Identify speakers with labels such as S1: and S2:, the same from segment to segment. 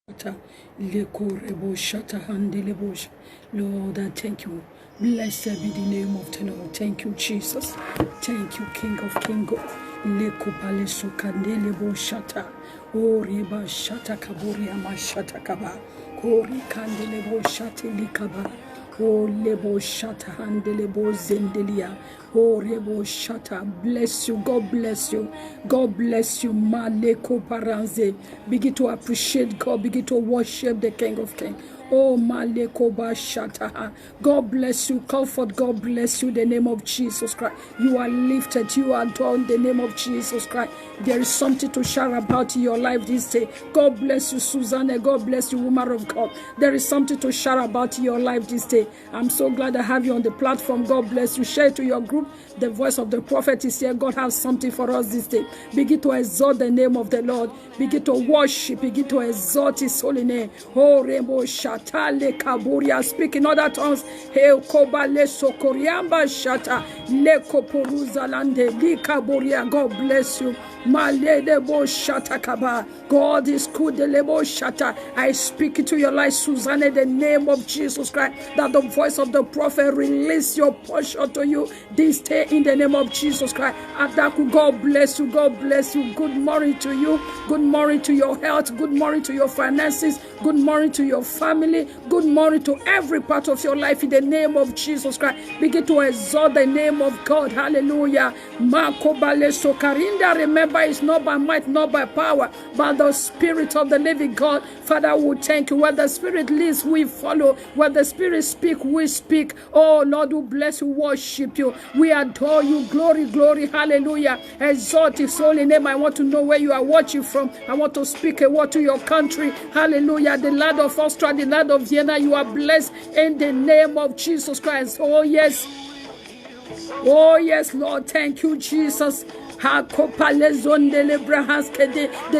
S1: Lord, I thank you. Blessed be the name of the Lord. Thank you, Jesus. Thank you, King of Kings. Lekopaleso kandele bo shata. Oriba shata kaboria ma shata kaba. Kori kandele bo shate likaba. Oh, lebo shata handele bo zendelia. Oh, lebo shata. Bless you. God bless you. God bless you. Maleko paranze. Begin to appreciate God. Begin to worship the King of Kings. Oh, Malekoba Shataha. God bless you. Comfort. God bless you. The name of Jesus Christ. You are lifted. You are done. The name of Jesus Christ. There is something to share about in your life this day. God bless you, Susanna. God bless you, woman of God. There is something to share about in your life this day. I'm so glad I have you on the platform. God bless you. Share it to your group. The voice of the prophet is here. God has something for us this day. Begin to exalt the name of the Lord. Begin to worship. Begin to exalt his holy name. Oh, Rainbow Shatale Kaburia. Speak in other tongues. Hey, Kobale Sokoriamba Shata. Leko Poruzalande. Likaburia. God bless you. Maledebo Shata Kaba. God is good. Lebo Shata. I speak into your life, Susanna, the name of Jesus Christ, that the voice of the prophet release your portion to you this day in the name of Jesus Christ. Adaku, God bless you. God bless you. Good morning to you. Good morning to your health. Good morning to your finances. Good morning to your family. Good morning to every part of your life in the name of Jesus Christ. Begin to exalt the name of God. Hallelujah. Makobale Sokarinda. Remember, it's not by might, not by power, but the Spirit of the living God. Father, we thank you. Where the Spirit leads, we follow. Where the Spirit speaks, we speak. Oh, Lord, we bless you, worship you. We adore you. Glory, glory, hallelujah. Exalt his holy name. I want to know where you are watching from. I want to speak a word to your country. Hallelujah. The land of Austria, the land of Vienna, you are blessed in the name of Jesus Christ. Oh, yes. Oh, yes, Lord. Thank you, Jesus. The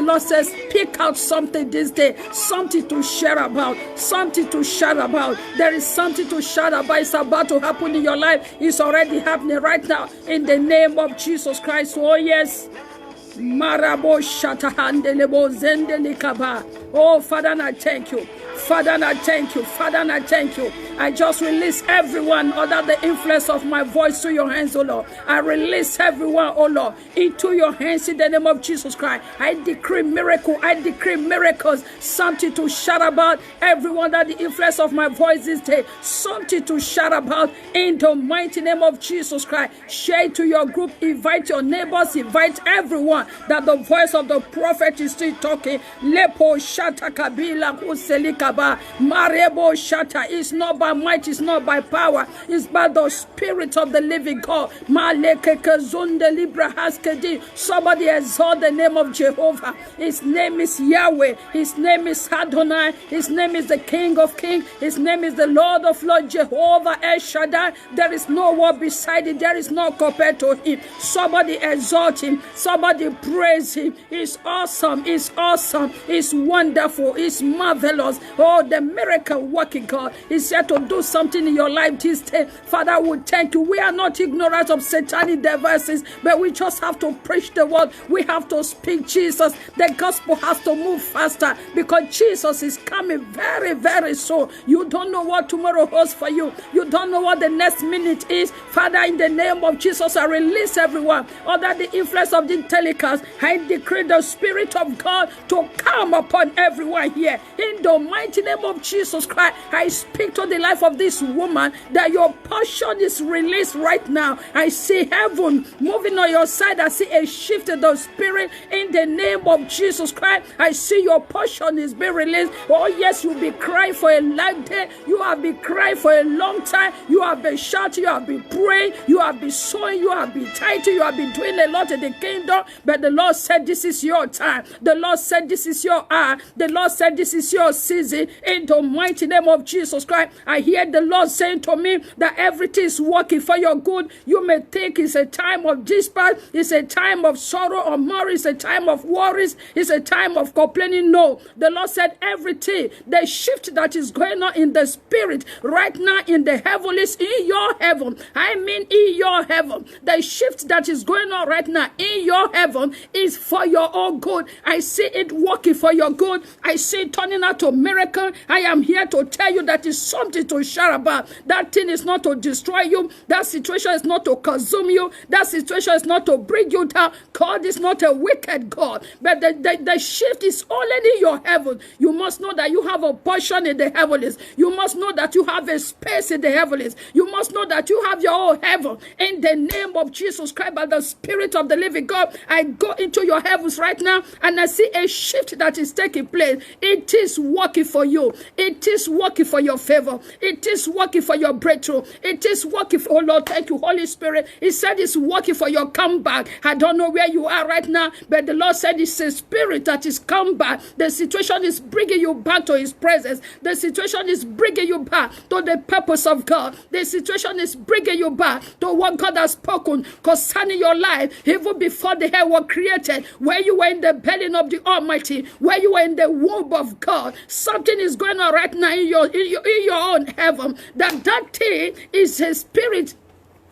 S1: Lord says, pick out something this day, something to share about, something to share about. There is something to share about. It's about to happen in your life. It's already happening right now in the name of Jesus Christ. Oh, yes. Marabo Shatahandelebo Zendelikaba. Oh, Father, I thank you. Father, I thank you. Father, I thank you. I just release everyone under the influence of my voice to your hands, oh Lord. I release everyone, oh Lord, into your hands in the name of Jesus Christ. I decree miracle. I decree miracles. Something to shout about. Everyone under the influence of my voice this day. Something to shout about in the mighty name of Jesus Christ. Share it to your group. Invite your neighbors. Invite everyone that the voice of the prophet is still talking. Lepo Shata Kabila Kuselikaba. Marebo Shata. It's not by might, it's not by power, it's by the Spirit of the living God. Somebody exalt the name of Jehovah. His name is Yahweh. His name is Adonai. His name is the King of Kings. His name is the Lord of Lords, Jehovah El Shaddai. There is no one beside him. There is no compared to him. Somebody exalt him. Somebody praise him. He's awesome. He's awesome. He's wonderful. He's marvelous. Oh, the miracle working God. He said to do something in your life this day. Father, we thank you. We are not ignorant of satanic devices, but we just have to preach the word. We have to speak Jesus. The gospel has to move faster because Jesus is coming very, very soon. You don't know what tomorrow holds for you. You don't know what the next minute is. Father, in the name of Jesus, I release everyone under the influence of the telecast. I decree the Spirit of God to come upon everyone here. In the mighty name of Jesus Christ, I speak to the life of this woman that your portion is released right now. I see heaven moving on your side. I see a shift in the spirit in the name of Jesus Christ. I see your portion is being released. Oh yes, you'll be crying for a long day. You have been crying for a long time. You have been shouting. You have been praying. You have been sowing. You have been tithing. You have been doing a lot in the kingdom. But the Lord said this is your time. The Lord said this is your hour. The Lord said this is your season. In the mighty name of Jesus Christ, I I hear the Lord saying to me that everything is working for your good. You may think it's a time of despair, it's a time of sorrow or more, it's a time of worries, it's a time of complaining. No, the Lord said everything, the shift that is going on in the spirit right now in the heavens, in your heaven, I mean in your heaven, the shift that is going on right now in your heaven is for your own good. I see it working for your good. I see it turning out to miracle. I am here to tell you that is something to share about. That thing is not to destroy you. That situation is not to consume you. That situation is not to bring you down. God is not a wicked God. But the shift is already in your heaven. You must know that you have a portion in the heavens. You must know that you have a space in the heavens. You must know that you have your own heaven. In the name of Jesus Christ, by the Spirit of the living God, I go into your heavens right now and I see a shift that is taking place. It is working for you. It is working for your favor. It is working for your breakthrough. It is working for, oh Lord, thank you, Holy Spirit. He said it's working for your comeback. I don't know where you are right now, but the Lord said it's a spirit that is come back. The situation is bringing you back to his presence. The situation is bringing you back to the purpose of God. The situation is bringing you back to what God has spoken concerning your life, even before the hair was created, where you were in the belly of the Almighty, where you were in the womb of God. Something is going on right now in your own heaven. That thing is a spirit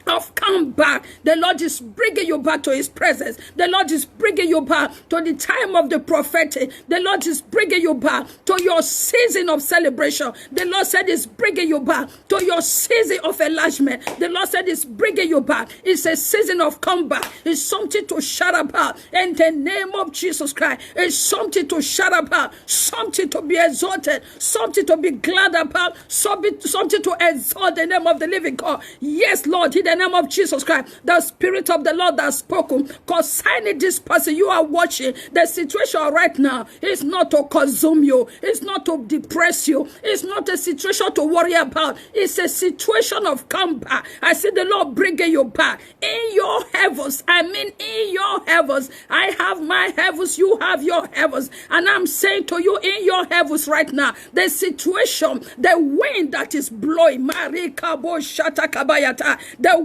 S1: of come back. The Lord is bringing you back to his presence. The Lord is bringing you back to the time of the prophetic. The Lord is bringing you back to your season of celebration. The Lord said it's bringing you back to your season of enlargement. The Lord said it's bringing you back. It's a season of comeback. It's something to shout about in the name of Jesus Christ. It's something to shout about, something to be exalted, something to be glad about, something to exalt the name of the living God. Yes, Lord, in the name of Jesus Christ, the Spirit of the Lord has spoken concerning this person you are watching. The situation right now is not to consume you, it's not to depress you, it's not a situation to worry about. It's a situation of comeback. I see the Lord bringing you back in your heavens. I mean in your heavens. I have my heavens, you have your heavens, and I'm saying to you, in your heavens right now, the situation, the wind that is blowing, the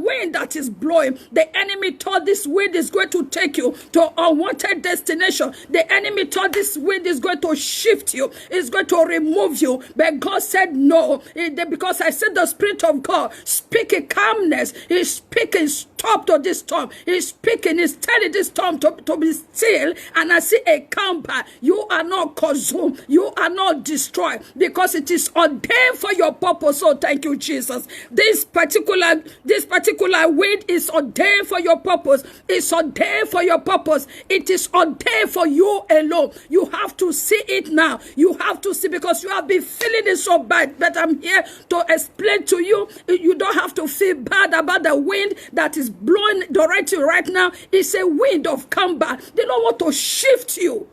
S1: wind that is blowing, the enemy thought this wind is going to take you to unwanted destination. The enemy thought this wind is going to shift you, it's going to remove you, but God said no, because I said the Spirit of God speaking calmness, he's speaking stop to this storm, he's speaking, he's telling this storm to be still, and I see a comeback. You are not consumed, you are not destroyed, because it is ordained for your purpose. So thank you, Jesus. This particular wind is ordained for your purpose. It's ordained for your purpose. It is ordained for you alone. You have to see it now. You have to see, because you have been feeling it so bad. But I'm here to explain to you. You don't have to feel bad about the wind that is blowing directly right now. It's a wind of comeback. They don't want to shift you,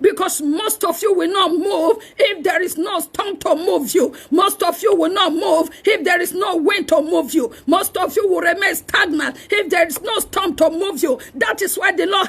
S1: because most of you will not move if there is no storm to move you. Most of you will not move if there is no wind to move you. Most of you will remain stagnant if there is no storm to move you. That is why the Lord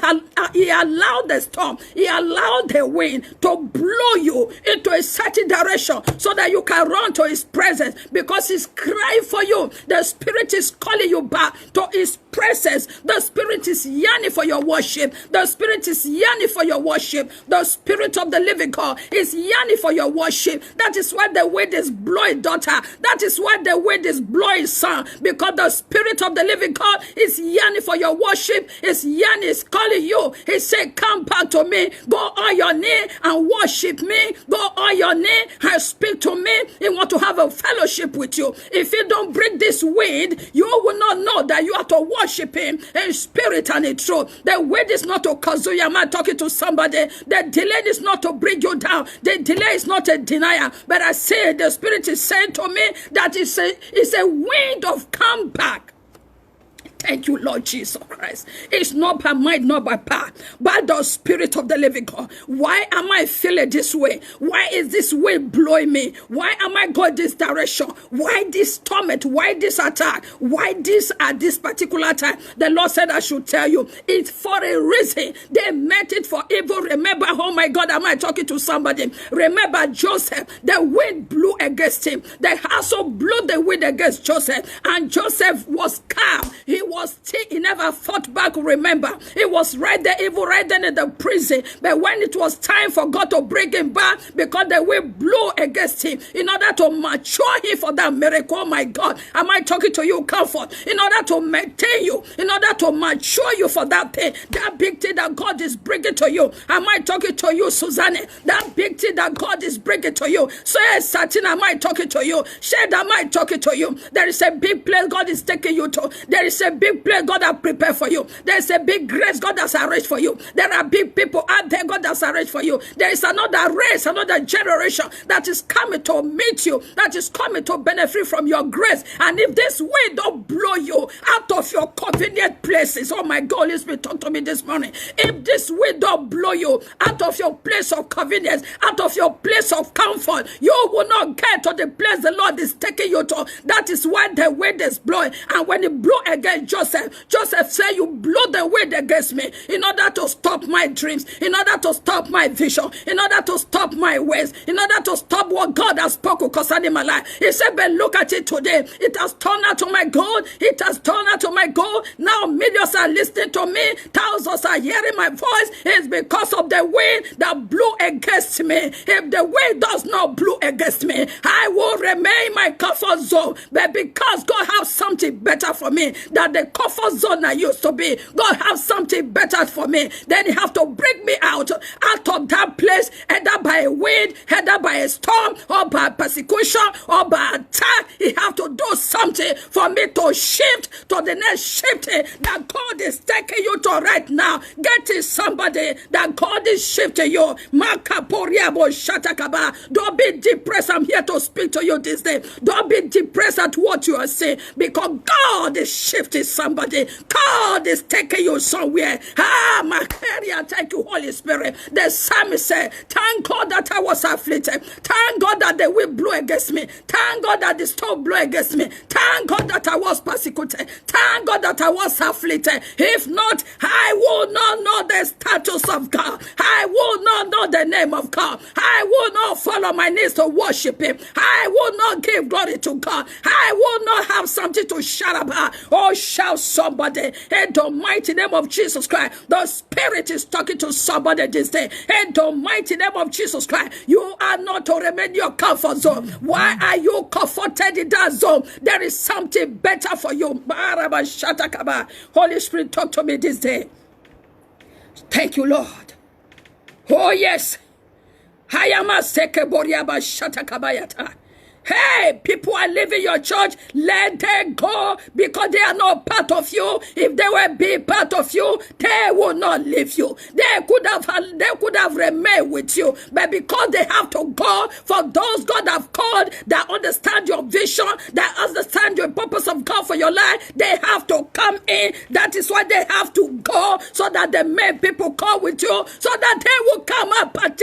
S1: he allowed the storm, he allowed the wind to blow you into a certain direction so that you can run to his presence, because he's crying for you. The Spirit is calling you back to his presence. The Spirit is yearning for your worship. The Spirit is yearning for your worship. The Spirit of the living God is yearning for your worship. That is why the wind is blowing, daughter. That is why the wind is blowing, son. Because the Spirit of the living God is yearning for your worship. Is yearning, is calling you. He said, come back to me. Go on your knee and worship me. Go on your knee and speak to me. He want to have a fellowship with you. If you don't bring this wind, you will not know that you have to worship him in spirit and in truth. The wind is not to consume you. Am I talking to somebody? The delay is not to bring you down. The delay is not a denial. But I say the Spirit is saying to me that it's a wind of comeback. Thank you, Lord Jesus Christ. It's not by might, not by power, by the Spirit of the living God. Why am I feeling this way? Why is this wind blowing me? Why am I going this direction? Why this torment? Why this attack? Why this at this particular time? The Lord said I should tell you, it's for a reason. They meant it for evil. Remember, oh my God, am I talking to somebody? Remember Joseph, the wind blew against him. The also blew the wind against Joseph, and Joseph was calm. He never fought back. Remember, it was right there, evil right then in the prison. But when it was time for God to bring him back, because the wind blew against him, in order to mature him for that miracle, oh my God, am I talking to you, comfort? In order to maintain you, in order to mature you for that thing, that big thing that God is bringing to you. Am I talking to you, Susanne? That big thing that God is bringing to you. So yes, Satin, am I talking to you? Shed, am I talking to you? There is a big place God is taking you to. There is a big place God has prepared for you. There is a big grace God has arranged for you. There are big people out there God has arranged for you. There is another race, another generation that is coming to meet you, that is coming to benefit from your grace. And if this wind don't blow you out of your convenient places, oh my God, Holy Spirit, talk to me this morning. If this wind don't blow you out of your place of convenience, out of your place of comfort, you will not get to the place the Lord is taking you to. That is why the wind is blowing. And when it blew against Joseph, Joseph said, you blow the wind against me in order to stop my dreams, in order to stop my vision, in order to stop my ways, in order to stop what God has spoken concerning my life. He said, but look at it today. It has turned out to my goal. It has turned out to my goal. Now millions are listening to me. Thousands are hearing my voice. It's because of the wind that blew against me. If the wind does not blow against me, I will remain in my comfort zone. But because God has something better for me than the comfort zone I used to be, God has something better for me. Then He has to bring me out of that place, either by a wind, either by a storm, or by persecution, or by attack. He has to do something for me to shift to the next shifting that God is taking you to right now. Get it, somebody, that God is shifting you. Don't be depressed. I'm here to speak to you this day. Don't be depressed at what you are saying, because God is shifting somebody. God is taking you somewhere. My career, thank you, Holy Spirit. The psalmist said, thank God that I was afflicted. Thank God that the wind blew against me. Thank God that the storm blew against me. Thank God that I was persecuted. Thank God that I was afflicted. If not, I will not know the status of God. I will not know the name of God. I will not fall on my knees to worship Him. I will not give glory to God. I will not have something to shout about. Oh, shout somebody in the mighty name of Jesus Christ. The Spirit is talking to somebody this day. In the mighty name of Jesus Christ, you are not to remain in your comfort zone. Why are you comforted in that zone? There is something better for you. Holy Spirit, talk to me this day. Thank you, Lord. Oh, yes. Hayama seke boriaba shatakabayata. Hey, people are leaving your church. Let them go, because they are not part of you. If they were be part of you, they will not leave you. They could have remained with you, but because they have to go, for those God have called that understand your vision, that understand your purpose of God for your life, they have to come in. That is why they have to go, so that the men people come with you, so that they will come up on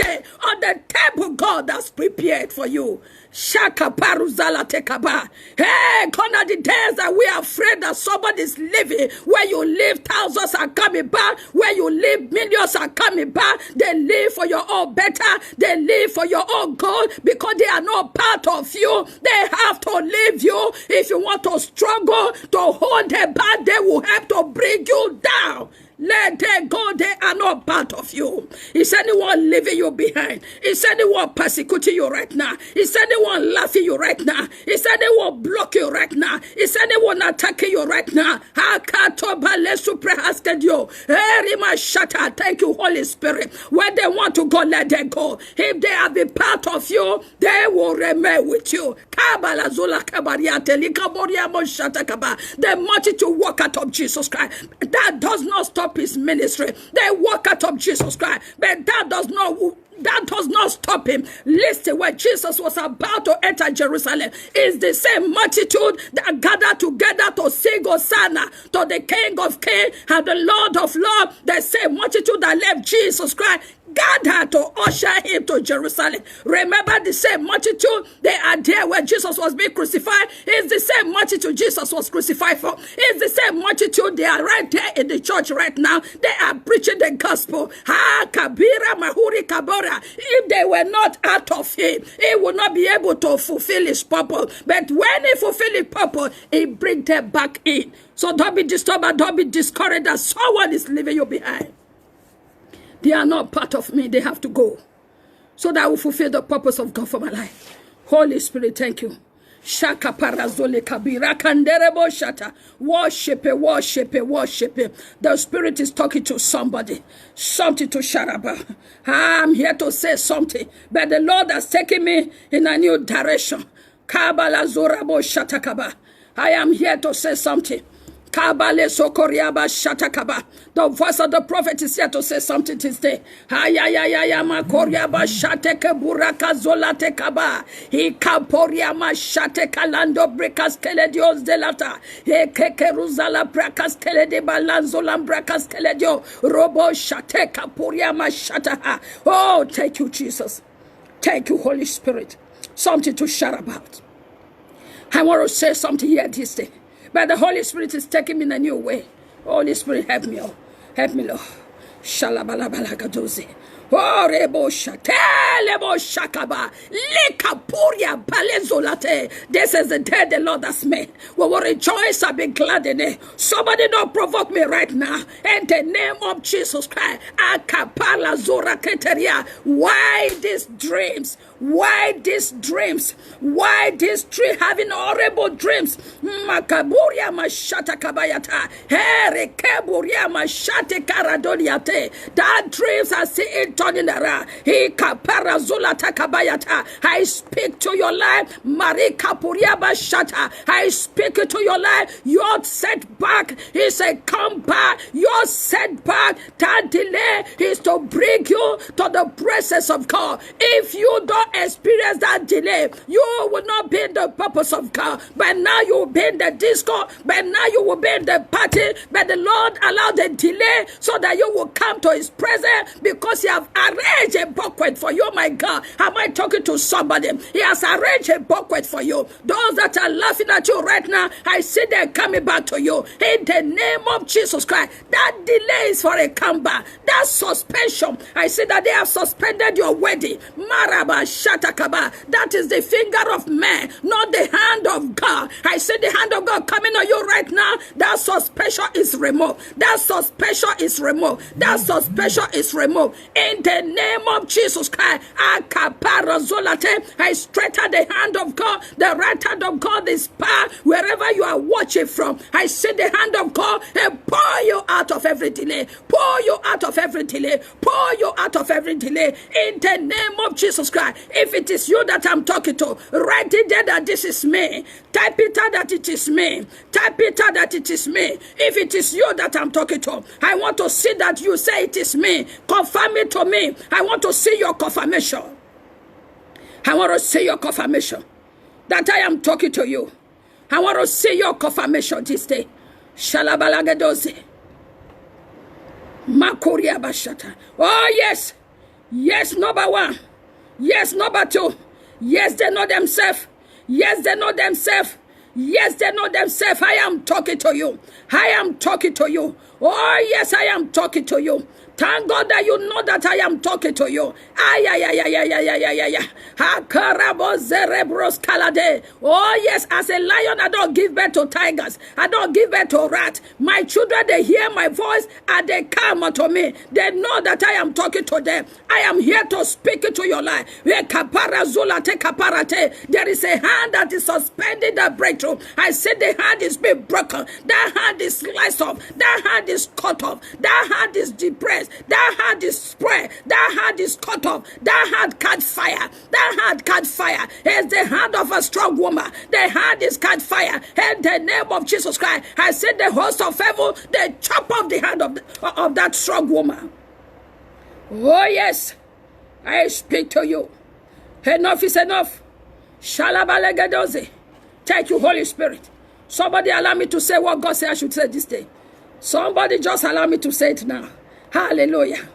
S1: the table God has prepared for you. Shaka paruzala tekaba. Hey, gone are the days that we are afraid that somebody's leaving. Where you live, thousands are coming back. Where you live, millions are coming back. They live for your own better. They live for your own good, because they are not part of you. They have to leave you. If you want to struggle to hold them back, they will have to bring you down. Let them go. They are not part of you. Is anyone leaving you behind? Is anyone persecuting you right now? Is anyone laughing you right now? Is anyone blocking you right now? Is anyone attacking you right now? Thank you, Holy Spirit. When they want to go, let them go. If they have been part of you, they will remain with you. The multitude walk out of Jesus Christ. That does not stop His ministry. They walk out of Jesus Christ, but that does not that does not stop him. Listen, when Jesus was about to enter Jerusalem, it's the same multitude that gathered together to sing Hosanna to the King of Kings and the Lord of Lords. The same multitude that left Jesus Christ gathered to usher him to Jerusalem. Remember, the same multitude, they are there when Jesus was being crucified. It's the same multitude Jesus was crucified for. It's the same multitude, they are right there in the church right now. They are preaching the gospel. Kabira Mahuri Kabora. If they were not out of him, he would not be able to fulfill his purpose. But when he fulfills his purpose, he brings them back in. So don't be disturbed and don't be discouraged that someone is leaving you behind. They are not part of me. They have to go so that I will fulfill the purpose of God for my life. Holy Spirit, thank you. Shaka parazole kabira kanderebo shata. Worship it, worship it, worship it. The Spirit is talking to somebody. Something to Sharaba. I'm here to say something. But the Lord has taken me in a new direction. Kabala zorabo shata kaba. I am here to say something. Kabale sokoriaba shatakaba. The voice of the prophet is here to say something this day. Hayayayama koriaba shateke buraka zolate kaba. He kaporiama shateka lando brekas keledios delata. He kekeruzala brakas keledi balanzolam brakas keledio. Robo shateka poriama shataha. Oh, thank you, Jesus. Thank you, Holy Spirit. Something to shout about. I want to say something here this day. But the Holy Spirit is taking me in a new way. Holy Spirit, help me, oh. Help me, Lord. Shalabalabalagadozi. Oh, rebo shatelebo shakaba. Likapuria palezolate. This is the day the Lord has made. We will rejoice and be glad in it. Somebody don't provoke me right now. In the name of Jesus Christ. Akapala zora keteria. Why these dreams? Why these dreams? Why these three having horrible dreams? Makaburia mashata kabayata. Here keburia mashate karadoniate. That dreams are seeing turning around. He kaparazula takabayata. I speak to your life. Marika puria bashata. I speak to your life. Your setback is a come back. Your setback, that delay is to bring you to the presence of God. If you don't experience that delay, you will not be in the purpose of God. But now you will be in the disco. But now you will be in the party. But the Lord allowed the delay so that you will come to his presence because he have arranged a banquet for you. My God, am I talking to somebody? He has arranged a banquet for you. Those that are laughing at you right now, I see them coming back to you. In the name of Jesus Christ, that delay is for a comeback. That suspension, I see that they have suspended your wedding. Maraba shatakaba. That is the finger of man, not the hand of God. I see the hand of God coming on you right now. That suspension is removed. That suspension is removed. That suspension is removed. In the name of Jesus Christ, I straighten the hand of God. The right hand of God is power. Wherever you are watching from, I see the hand of God and pour you out of every delay. Pour you out of every delay. Pour you out of every delay. In the name of Jesus Christ. If it is you that I'm talking to, write it there that this is me. Type it out that it is me. Type it out that it is me. If it is you that I'm talking to, I want to see that you say it is me. Confirm it to me. I want to see your confirmation. I want to see your confirmation that I am talking to you. I want to see your confirmation this day. Shalabalagadoze. Makuria bashata. Oh, yes. Yes, number one. Yes, number two. Yes, they know themselves. Yes, they know themselves. Yes, they know themselves. I am talking to you. I am talking to you. Oh, yes, I am talking to you. Thank God that you know that I am talking to you. Oh, yes, as a lion, I don't give birth to tigers. I don't give birth to rats. My children, they hear my voice and they come unto me. They know that I am talking to them. I am here to speak into your life. There is a hand that is suspending the breakthrough. I said the hand is being broken. That hand is sliced off. That hand is cut off. That hand is depressed. That hand is spread. That hand is cut off. That hand caught fire. That hand caught fire. It's the hand of a strong woman. The hand is caught fire. In the name of Jesus Christ, I said the host of heaven, they chop off the hand of that strong woman. Oh yes. I speak to you. Enough is enough. Shalabalegedoze. Thank you, Holy Spirit. Somebody allow me to say what God said I should say this day. Somebody just allow me to say it now. Hallelujah.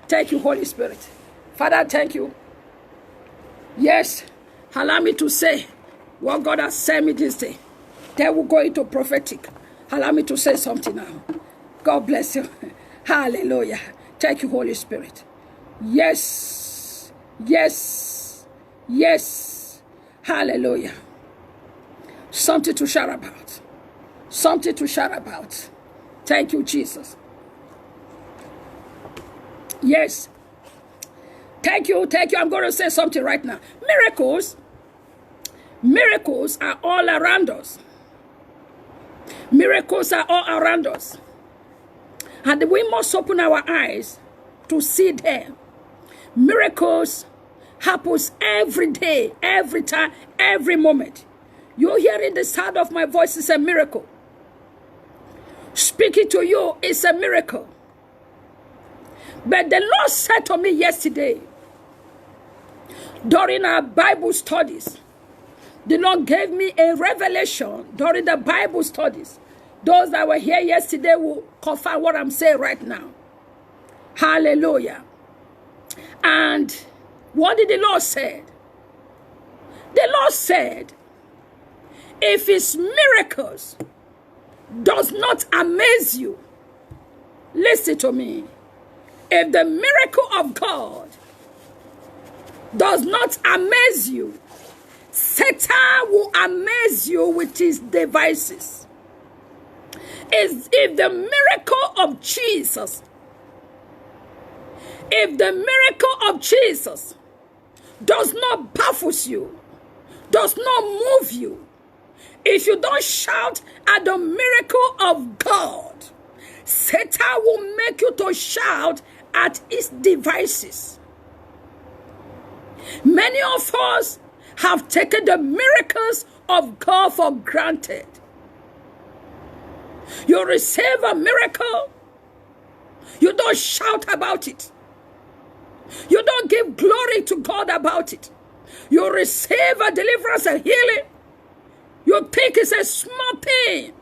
S1: Thank you, Holy Spirit. Father, thank you. Yes, allow me to say what God has sent me this day. Then we'll go into prophetic. Allow me to say something now. God bless you. Hallelujah. Thank you, Holy Spirit. Yes. Yes. Yes. Hallelujah. Something to shout about. Something to shout about. Thank you, Jesus. Yes. Thank you. Thank you. I'm going to say something right now. Miracles are all around us. Miracles are all around us. And we must open our eyes to see them. Miracles happens every day, every time, every moment. You hearing the sound of my voice is a miracle. Speaking to you is a miracle. But the Lord said to me yesterday, during our Bible studies, the Lord gave me a revelation during the Bible studies. Those that were here yesterday will confirm what I'm saying right now. Hallelujah. And what did the Lord say? The Lord said, if His miracles does not amaze you, listen to me. If the miracle of God does not amaze you, Satan will amaze you with his devices. If the miracle of Jesus, does not baffle you, does not move you, if you don't shout at the miracle of God, Satan will make you to shout at his devices. Many of us have taken the miracles of God for granted. You receive a miracle, you don't shout about it. You don't give glory to God about it. You receive a deliverance and healing, you think it's a small thing.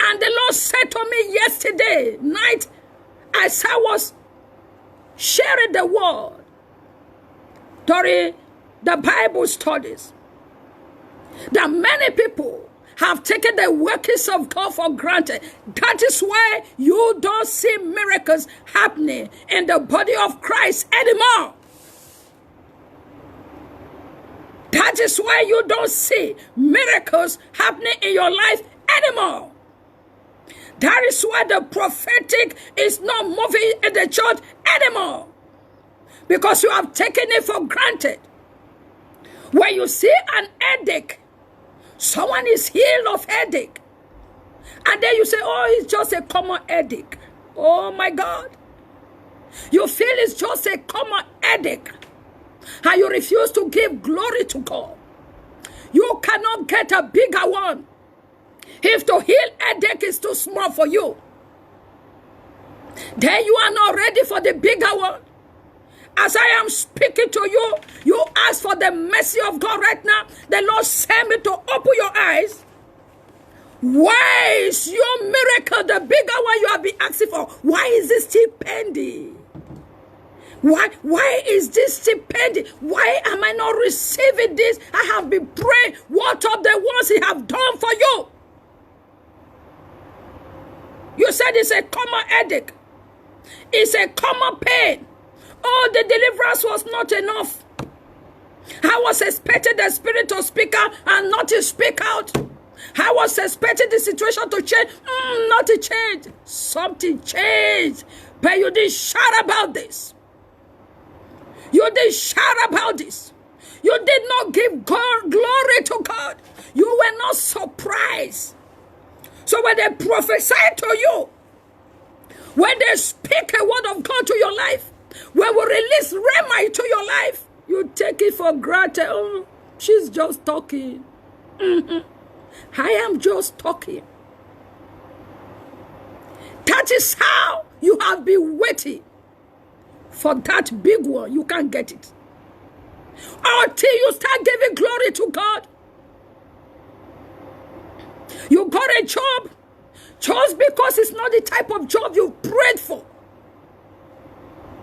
S1: And the Lord said to me yesterday night, as I was sharing the word during the Bible studies, that many people have taken the workings of God for granted. That is why you don't see miracles happening in the body of Christ anymore. That is why you don't see miracles happening in your life anymore. That is why the prophetic is not moving in the church anymore. Because you have taken it for granted. When you see an headache, someone is healed of headache, and then you say, oh, it's just a common headache. Oh my God. You feel it's just a common headache, and you refuse to give glory to God. You cannot get a bigger one. If to heal headache is too small for you, then you are not ready for the bigger one. As I am speaking to you, you ask for the mercy of God right now. The Lord sent me to open your eyes. Why is your miracle the bigger one you have been asking for? Why is this still pending? Why is this still pending? Why am I not receiving this? I have been praying. What of the ones He have done for you? You said it's a common headache. It's a common pain. Oh, the deliverance was not enough. I was expecting the Spirit to speak out and not to speak out. I was expecting the situation to change, not to change. Something changed, but you didn't shout about this. You didn't shout about this. You did not give glory to God. You were not surprised. So when they prophesy to you, when they speak a word of God to your life, when we release Rhema to your life, you take it for granted. Oh, she's just talking. I am just talking. That is how you have been waiting for that big one, you can't get it. Until you start giving glory to God. You got a job just because it's not the type of job you prayed for.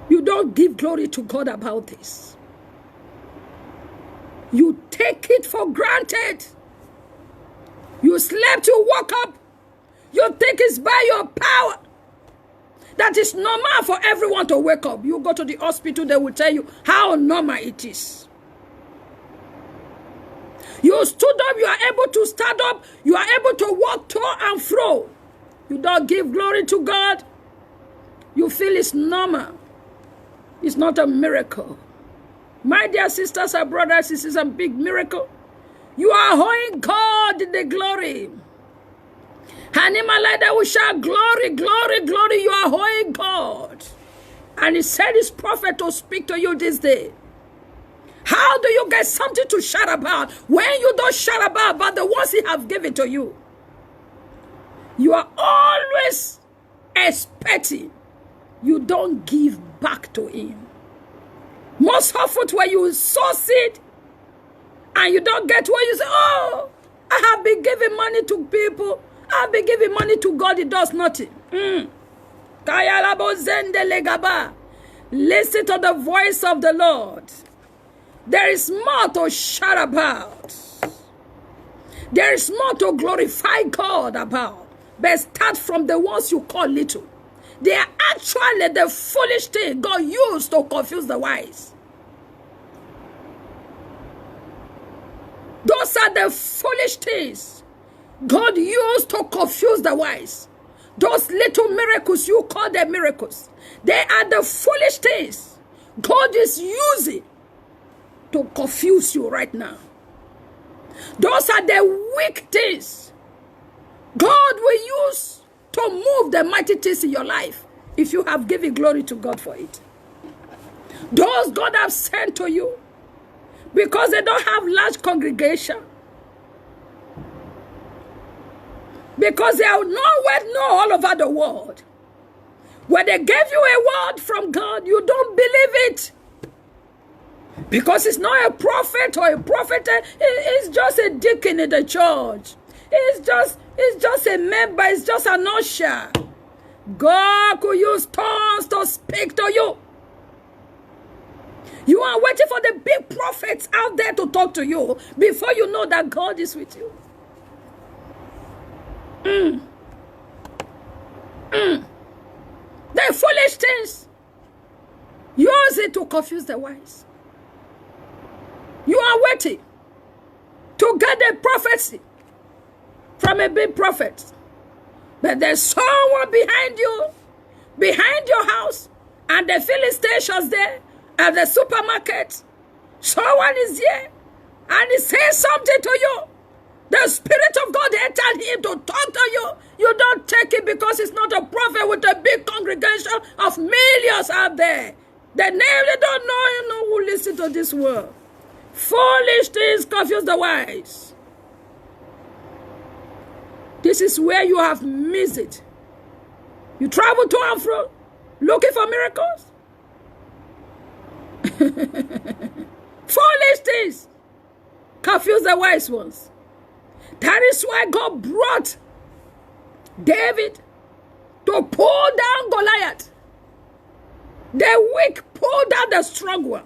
S1: You don't give glory to God about this. You take it for granted. You slept, you woke up. You think it's by your power. That is normal for everyone to wake up. You go to the hospital, they will tell you how normal it is. You stood up, you are able to stand up, you are able to walk to and fro. You don't give glory to God. You feel it's normal. It's not a miracle. My dear sisters and brothers, this is a big miracle. You are owing God the glory. Animal will shout, glory, glory, glory. You are owing God. And he said his prophet to speak to you this day. How do you get something to shout about when you don't shout about the ones he have given to you? You are always expecting. You don't give back to him. Most often when you sow seed and you don't get what you say, oh, I have been giving money to people. I have been giving money to God. It does nothing. Listen to the voice of the Lord. There is more to shout about. There is more to glorify God about. But start from the ones you call little. They are actually the foolish thing God used to confuse the wise. Those are the foolish things God used to confuse the wise. Those little miracles, you call them miracles. They are the foolish things God is using to confuse you right now. Those are the weak things God will use to move the mighty things in your life if you have given glory to God for it. Those God have sent to you because they don't have large congregation. Because they are nowhere known all over the world. When they gave you a word from God, you don't believe it. Because it's not a prophet or a prophetess. It's just a deacon in the church. It's just a member. It's just an usher. God could use tongues to speak to you. You are waiting for the big prophets out there to talk to you before you know that God is with you. The foolish things, use it to confuse the wise. You are waiting to get the prophecy from a big prophet. But there's someone behind you, behind your house, and the filling stations there, at the supermarket. Someone is here, and he says something to you. The Spirit of God entered him to talk to you. You don't take it because it's not a prophet with a big congregation of millions out there. They don't know who listen to this word. Foolish things confuse the wise. This is where you have missed it. You travel to and fro looking for miracles. Foolish things confuse the wise ones. That is why God brought David to pull down Goliath. The weak pull down the strong one.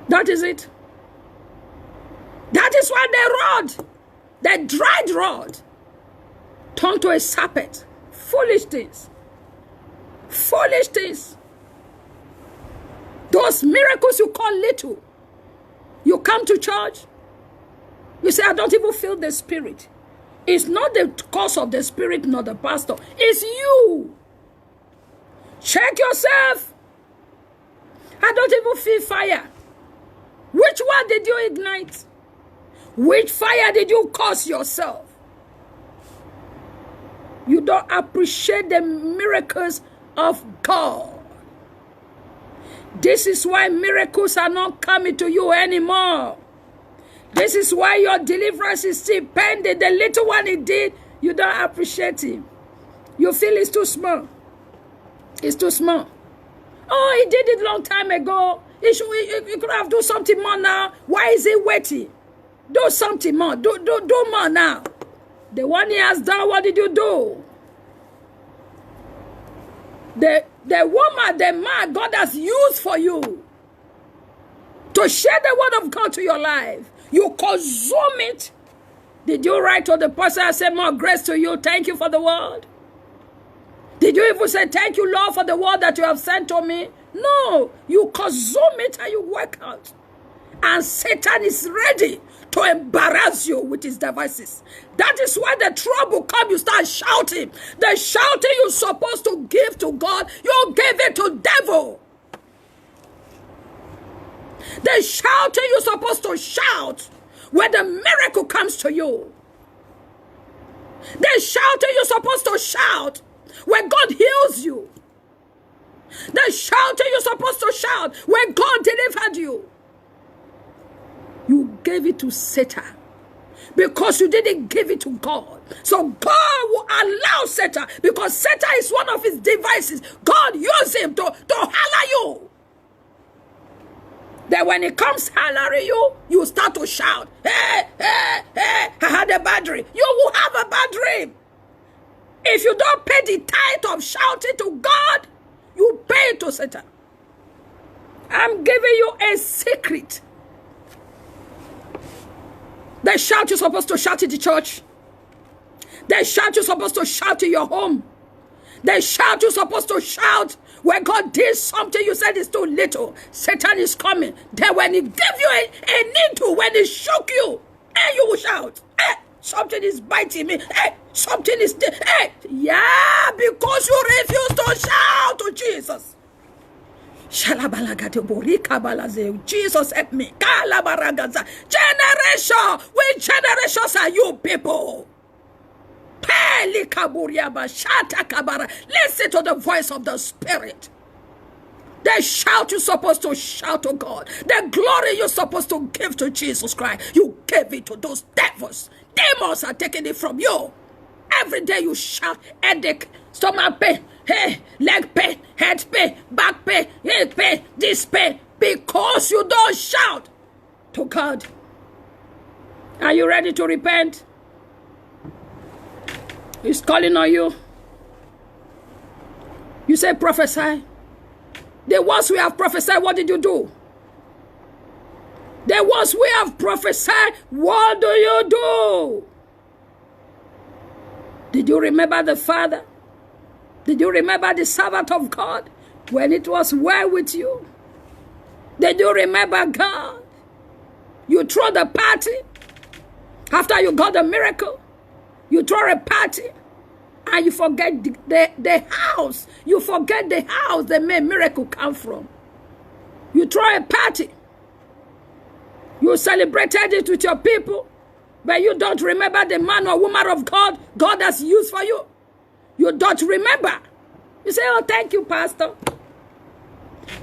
S1: That is it. That is why the rod, the dried rod, turned to a serpent. Foolish things. Foolish things. Those miracles you call little. You come to church. You say, I don't even feel the Spirit. It's not the cause of the Spirit, not the pastor. It's you. Check yourself. I don't even feel fire. Which one did you ignite? Which fire did you cause yourself? You don't appreciate the miracles of God. This is why miracles are not coming to you anymore. This is why your deliverance is still pending. The little one he did, you don't appreciate him. You feel it's too small. It's too small. Oh, he did it long time ago. He could have done something more now. Why is he waiting? Do something more. Do more now. The one he has done, what did you do? The woman, the man God has used for you to share the word of God to your life. You consume it. Did you write to the person and say, more grace to you? Thank you for the word. Did you even say, thank you, Lord, for the word that you have sent to me? No. You consume it and you work out. And Satan is ready to embarrass you with his devices. That is why the trouble comes, you start shouting. The shouting you're supposed to give to God, you give it to devil. The shouting you're supposed to shout when the miracle comes to you. The shouting you're supposed to shout when God heals you. The shouting you're supposed to shout when God delivered you. You gave it to Satan because you didn't give it to God. So God will allow Satan, because Satan is one of his devices. God used him to holler you. Then when he comes hollering you, you start to shout, hey, hey, hey, I had a bad dream. You will have a bad dream. If you don't pay the tithe of shouting to God, you pay it to Satan. I'm giving you a secret. The shout you're supposed to shout in the church. The shout you're supposed to shout in your home. The shout you're supposed to shout when God did something you said is too little. Satan is coming. Then when he gave you a needle, when he shook you, and you will shout, hey, something is biting me. Hey, something is... Hey, yeah, because you refuse to shout to Jesus. Jesus help me. Generation, which generations are you people? Listen to the voice of the Spirit. The shout you're supposed to shout to God. The glory you're supposed to give to Jesus Christ. You gave it to those devils. Demons are taking it from you. Every day you shout, headache, stomach pain, hey, leg pain, head pain, back pain, head pain, this pain, because you don't shout to God. Are you ready to repent? He's calling on you. You say prophesy. The ones we have prophesied, what did you do? The ones we have prophesied, what do you do? Did you remember the Father? Did you remember the servant of God when it was well with you? Did you remember God? You throw the party after you got the miracle. You throw a party and you forget the house. You forget the house the miracle come from. You throw a party. You celebrated it with your people, but you don't remember the man or woman of God God has used for you. You don't remember. You say, oh, thank you, Pastor.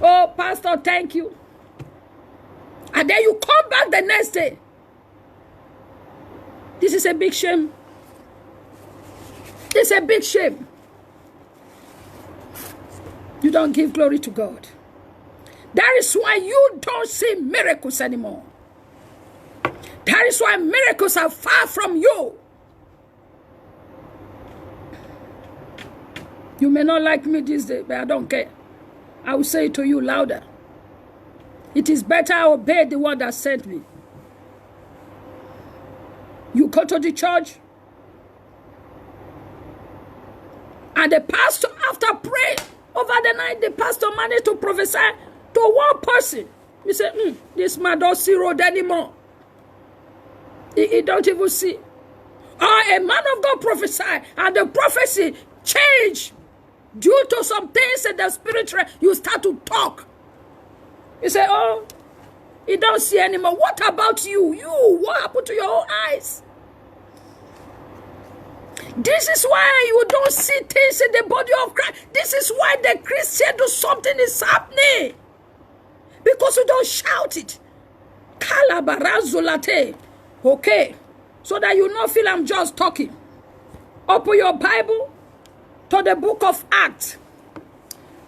S1: Oh, Pastor, thank you. And then you come back the next day. This is a big shame. It's a big shame. You don't give glory to God. That is why you don't see miracles anymore. That is why miracles are far from you. You may not like me this day, but I don't care. I will say it to you louder. It is better I obey the one that sent me. You go to the church, and the pastor, after praying over the night, the pastor managed to prophesy to one person. He said, this man don't see road anymore. He don't even see. Or a man of God prophesied, and the prophecy changed. Due to some things in the spiritual, you start to talk. You say, oh, he don't see anymore. What about you? What happened to your own eyes? This is why you don't see things in the body of Christ. This is why the Christian do something is happening. Because you don't shout it. Kalabarazulate. Okay. So that you not feel I'm just talking. Open your Bible to the book of Acts.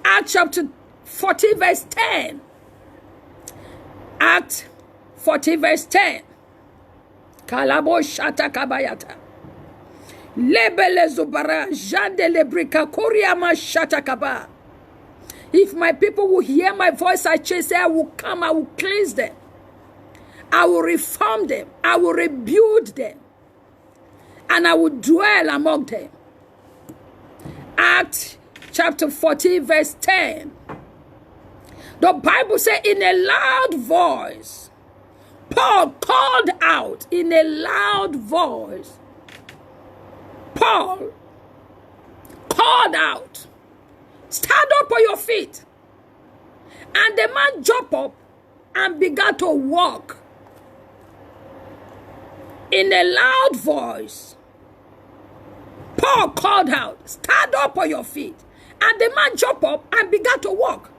S1: Acts chapter 40 verse 10. Act 40 verse 10. Kalabo shata kabayata. Lebele zubara jande lebrika koriama shata kaba. If my people will hear my voice, I say I will come, I will cleanse them. I will reform them. I will rebuild them. And I will dwell among them. Acts chapter 40 verse 10. The Bible says in a loud voice, Paul called out in a loud voice. Paul called out, stand up on your feet. And the man jumped up and began to walk. In a loud voice, Paul called out, stand up on your feet. And the man jumped up and began to walk.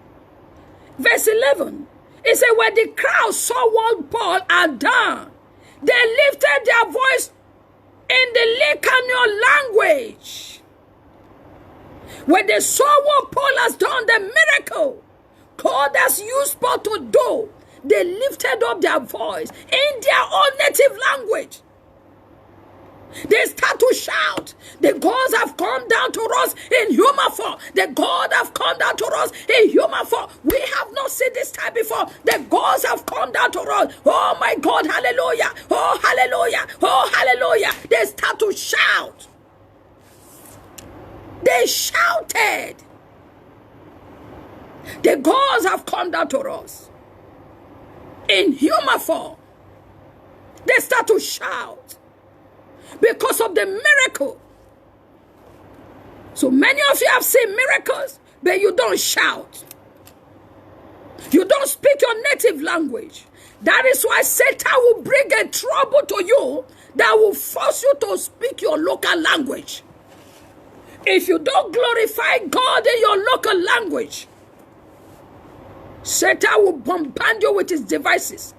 S1: Verse 11, it said, when the crowd saw what Paul had done, they lifted their voice in the Lycaonian language. When they saw what Paul has done, the miracle God has used Paul to do, they lifted up their voice in their own native language. They start to shout, the gods have come down to us in human form. The God have come down to us in human form. We have not seen this time before. The gods have come down to us. Oh my God, hallelujah. Oh hallelujah. Oh hallelujah. They start to shout. They shouted. The gods have come down to us in human form. They start to shout because of the miracle. So many of you have seen miracles, but you don't shout. You don't speak your native language. That is why Satan will bring a trouble to you that will force you to speak your local language. If you don't glorify God in your local language, Satan will bombard you with his devices.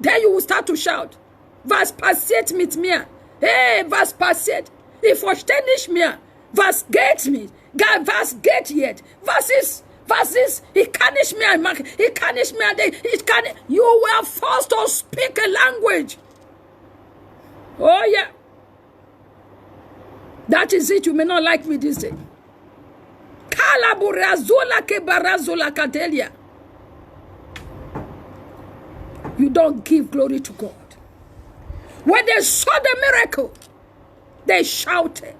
S1: Then you will start to shout, was passiert mit mir? Hey, was passiert? Ich verstehe nicht mehr. Was geht mit? Was geht jetzt? Was ist? Ich kann nicht mehr machen. Ich kann nicht mehr. You were forced to speak a language. Oh yeah. That is it. You may not like me this day. You don't give glory to God. When they saw the miracle, they shouted.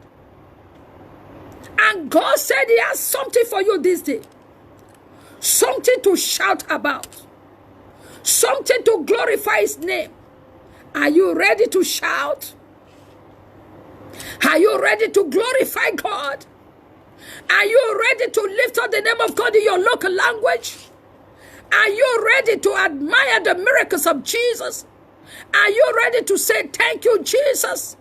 S1: And God said he has something for you this day. Something to shout about. Something to glorify his name. Are you ready to shout? Are you ready to glorify God? Are you ready to lift up the name of God in your local language? Are you ready to admire the miracles of Jesus? Are you ready to say thank you, Jesus?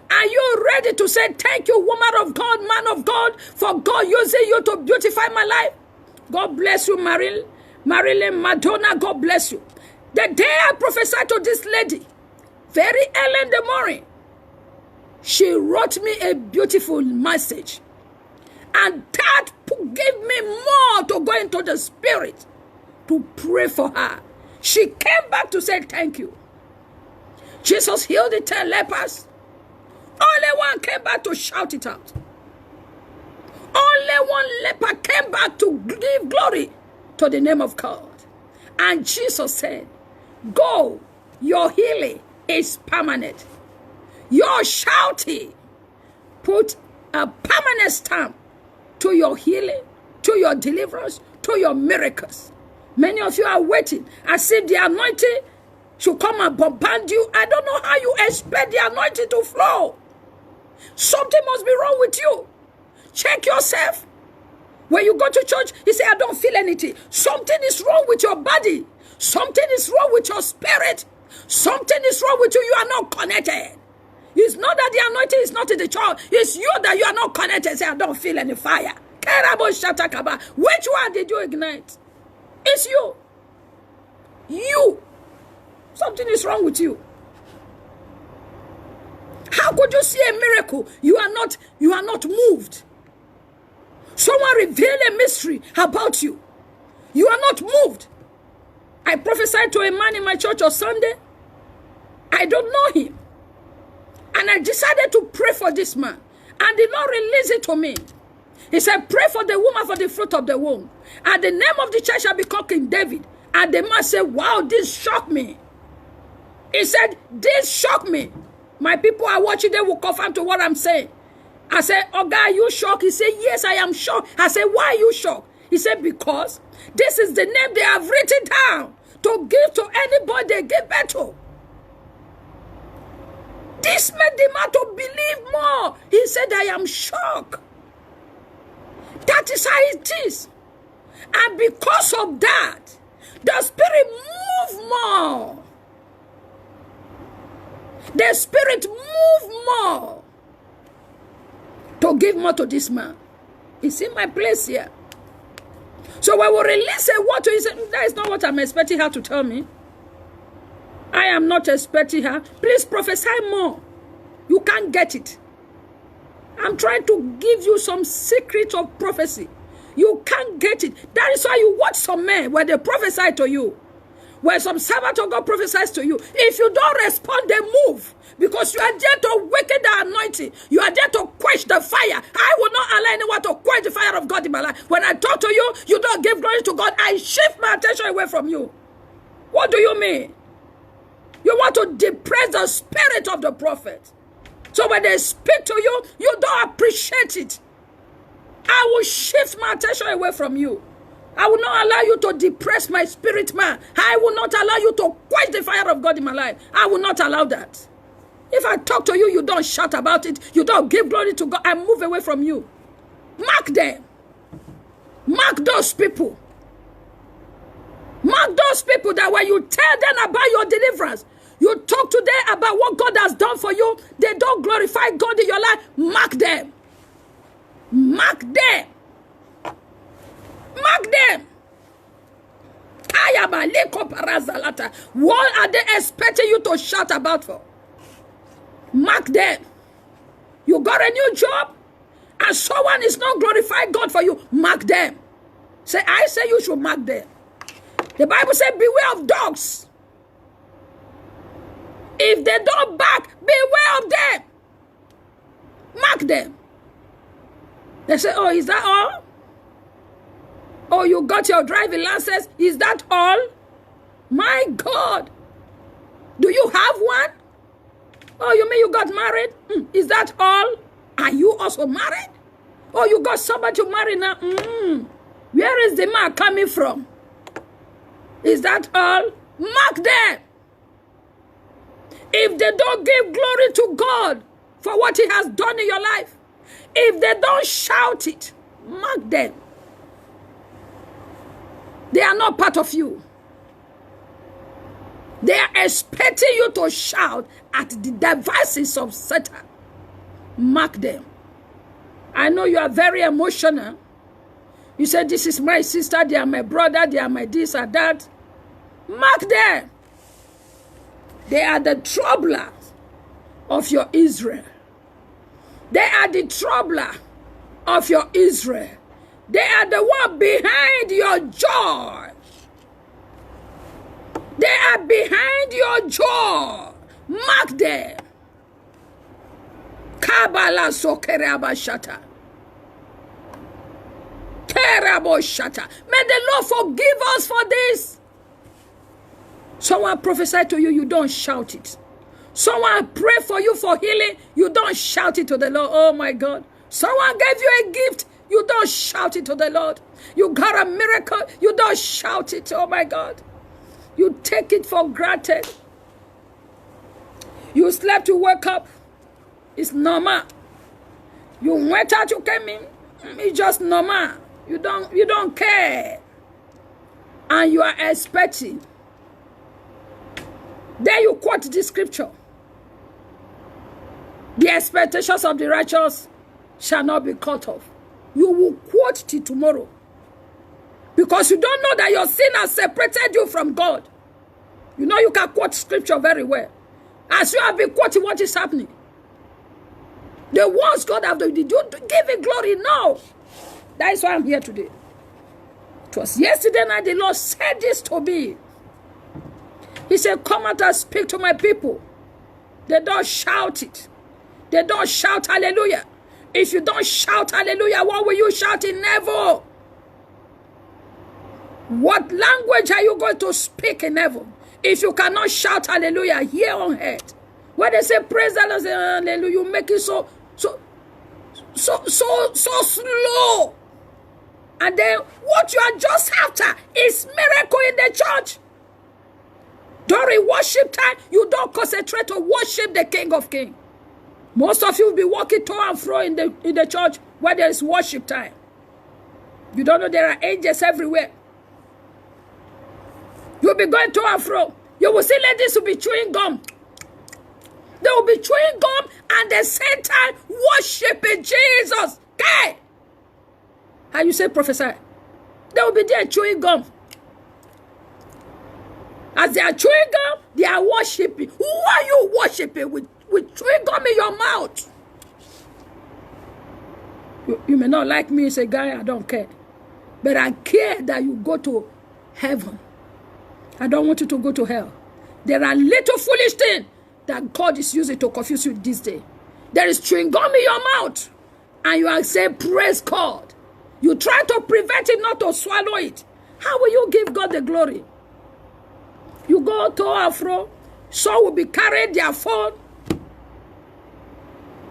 S1: Are you ready to say thank you, woman of God, man of God, for God using you to beautify my life? God bless you, Marilyn Madonna, God bless you. The day I prophesied to this lady, very early in the morning, she wrote me a beautiful message. And that gave me more to go into the spirit to pray for her. She came back to say thank you. Jesus healed the 10 lepers. Only one came back to shout it out. Only one leper came back to give glory to the name of God. And Jesus said, go, your healing is permanent. Your shouting put a permanent stamp to your healing, to your deliverance, to your miracles. Many of you are waiting as if the anointing should come and bombard you. I don't know how you expect the anointing to flow. Something must be wrong with you. Check yourself. When you go to church, you say, I don't feel anything. Something is wrong with your body. Something is wrong with your spirit. Something is wrong with you. You are not connected. It's not that the anointing is not in the church. It's you that you are not connected. Say, I don't feel any fire. Which one did you ignite? It's you. You. Something is wrong with you. How could you see a miracle? You are not moved. Someone revealed a mystery about you. You are not moved. I prophesied to a man in my church on Sunday. I don't know him. And I decided to pray for this man. And the Lord released it to me. He said, pray for the woman for the fruit of the womb. And the name of the church shall be called King David. And the man said, wow, this shocked me. He said, this shocked me. My people are watching, they will confirm to what I'm saying. I said, oh God, are you shocked? He said, yes, I am shocked. I said, why are you shocked? He said, because this is the name they have written down to give to anybody they give birth to. This made the man to believe more. He said, I am shocked. That is how it is. And because of that, the Spirit moved more. The Spirit moved more to give more to this man. It's in my place here. So when we release a word to him, that is not what I'm expecting her to tell me. I am not expecting her. Please prophesy more. You can't get it. I'm trying to give you some secret of prophecy. You can't get it. That is why you watch some men where they prophesy to you. Where some servant of God prophesies to you. If you don't respond, they move. Because you are there to weaken the anointing. You are there to quench the fire. I will not allow anyone to quench the fire of God in my life. When I talk to you, you don't give glory to God. I shift my attention away from you. What do you mean? You want to depress the spirit of the prophet. So when they speak to you, you don't appreciate it. I will shift my attention away from you. I will not allow you to depress my spirit man. I will not allow you to quench the fire of God in my life. I will not allow that. If I talk to you, you don't shout about it. You don't give glory to God. I move away from you. Mark them. Mark those people. Mark those people that when you tell them about your deliverance, you talk to them about what God has done for you, they don't glorify God in your life. Mark them. Mark them. Mark them. What are they expecting you to shout about for? Mark them. You got a new job and someone is not glorifying God for you. Mark them. I say you should mark them. The Bible says, beware of dogs. If they don't bark, beware of them. Mark them. They say, oh, is that all? Oh, you got your driving license? Is that all? My God. Do you have one? Oh, you mean you got married? Is that all? Are you also married? Oh, you got somebody to marry now? Where is the man coming from? Is that all? Mark them. If they don't give glory to God for what he has done in your life, if they don't shout it, mark them. They are not part of you. They are expecting you to shout at the devices of Satan. Mark them. I know you are very emotional. You said, this is my sister, they are my brother, they are my this or that. Mark them. They are the troublers of your Israel. They are the troubler of your Israel. They are the one behind your joy. They are behind your joy. Mark them. Kabala sokeraba shata. Terabo shata. May the Lord forgive us for this. Someone prophesy to you, you don't shout it. Someone pray for you for healing, you don't shout it to the Lord. Oh my God. Someone gave you a gift, you don't shout it to the Lord. You got a miracle, you don't shout it. Oh my God. You take it for granted. You slept, you wake up. It's normal. You went out, you came in. It's just normal. You don't care. And you are expecting. Then you quote this scripture. The expectations of the righteous shall not be cut off. You will quote it tomorrow. Because you don't know that your sin has separated you from God. You know you can quote scripture very well. As you have been quoting, what is happening? The ones God have done, did you give it glory? No. That is why I'm here today. It was yesterday night the Lord said this to me. He said, come out and speak to my people. They don't shout it. They don't shout hallelujah. If you don't shout hallelujah, what will you shout in heaven? What language are you going to speak in heaven if you cannot shout hallelujah here on earth? When they say praise the Lord, say hallelujah, you make it so slow. And then what you are just after is miracle in the church. During worship time, you don't concentrate to worship the King of Kings. Most of you will be walking to and fro in the church where there is worship time. You don't know there are angels everywhere. You'll be going to and fro. You will see ladies who will be chewing gum. They will be chewing gum and at the same time worshiping Jesus. Okay? How you say, Professor? They will be there chewing gum. As they are chewing gum, they are worshiping. Who are you worshiping with chewing gum in your mouth? You may not like me as a guy, I don't care. But I care that you go to heaven. I don't want you to go to hell. There are little foolish things that God is using to confuse you this day. There is chewing gum in your mouth. And you are saying, praise God. You try to prevent it not to swallow it. How will you give God the glory? You go to and fro. Some will be carrying their phone.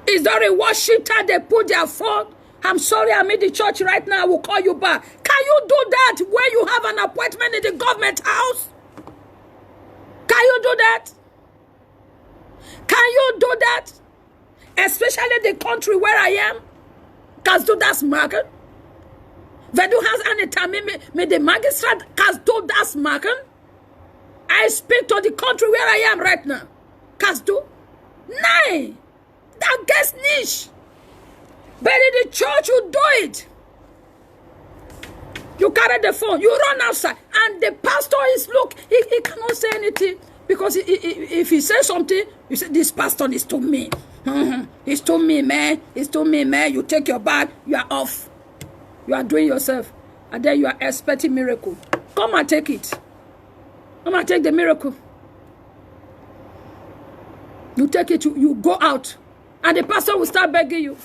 S1: Is there a worship time they put their phone? I'm sorry, I'm in the church right now. I will call you back. Can you do that when you have an appointment in the government house? Can you do that? Can you do that? Especially the country where I am. Kan du das machen? Wenn du hast eine Termin mit dem Magistrat, kannst du das machen? I speak to the country where I am right now. Kannst du? Nein. Das geht nicht. But in the church, you do it. You carry the phone. You run outside. And the pastor is, look, he cannot say anything. Because if he says something, you say, this pastor is too mean. It's too mean, man. It's too mean, man. You take your bag, you are off. You are doing yourself. And then you are expecting miracle. Come and take it. Come and take the miracle. You take it, you go out. And the pastor will start begging you.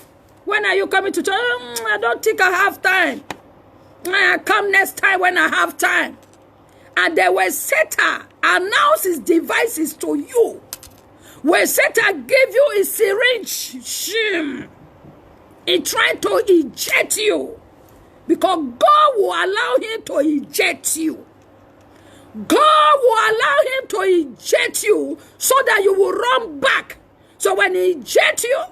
S1: When are you coming to church? I don't think I have time. I come next time when I have time. And then when Satan announce his devices to you, when Satan give you a syringe, he trying to inject you. Because God will allow him to inject you. God will allow him to inject you so that you will run back. So when he injects you,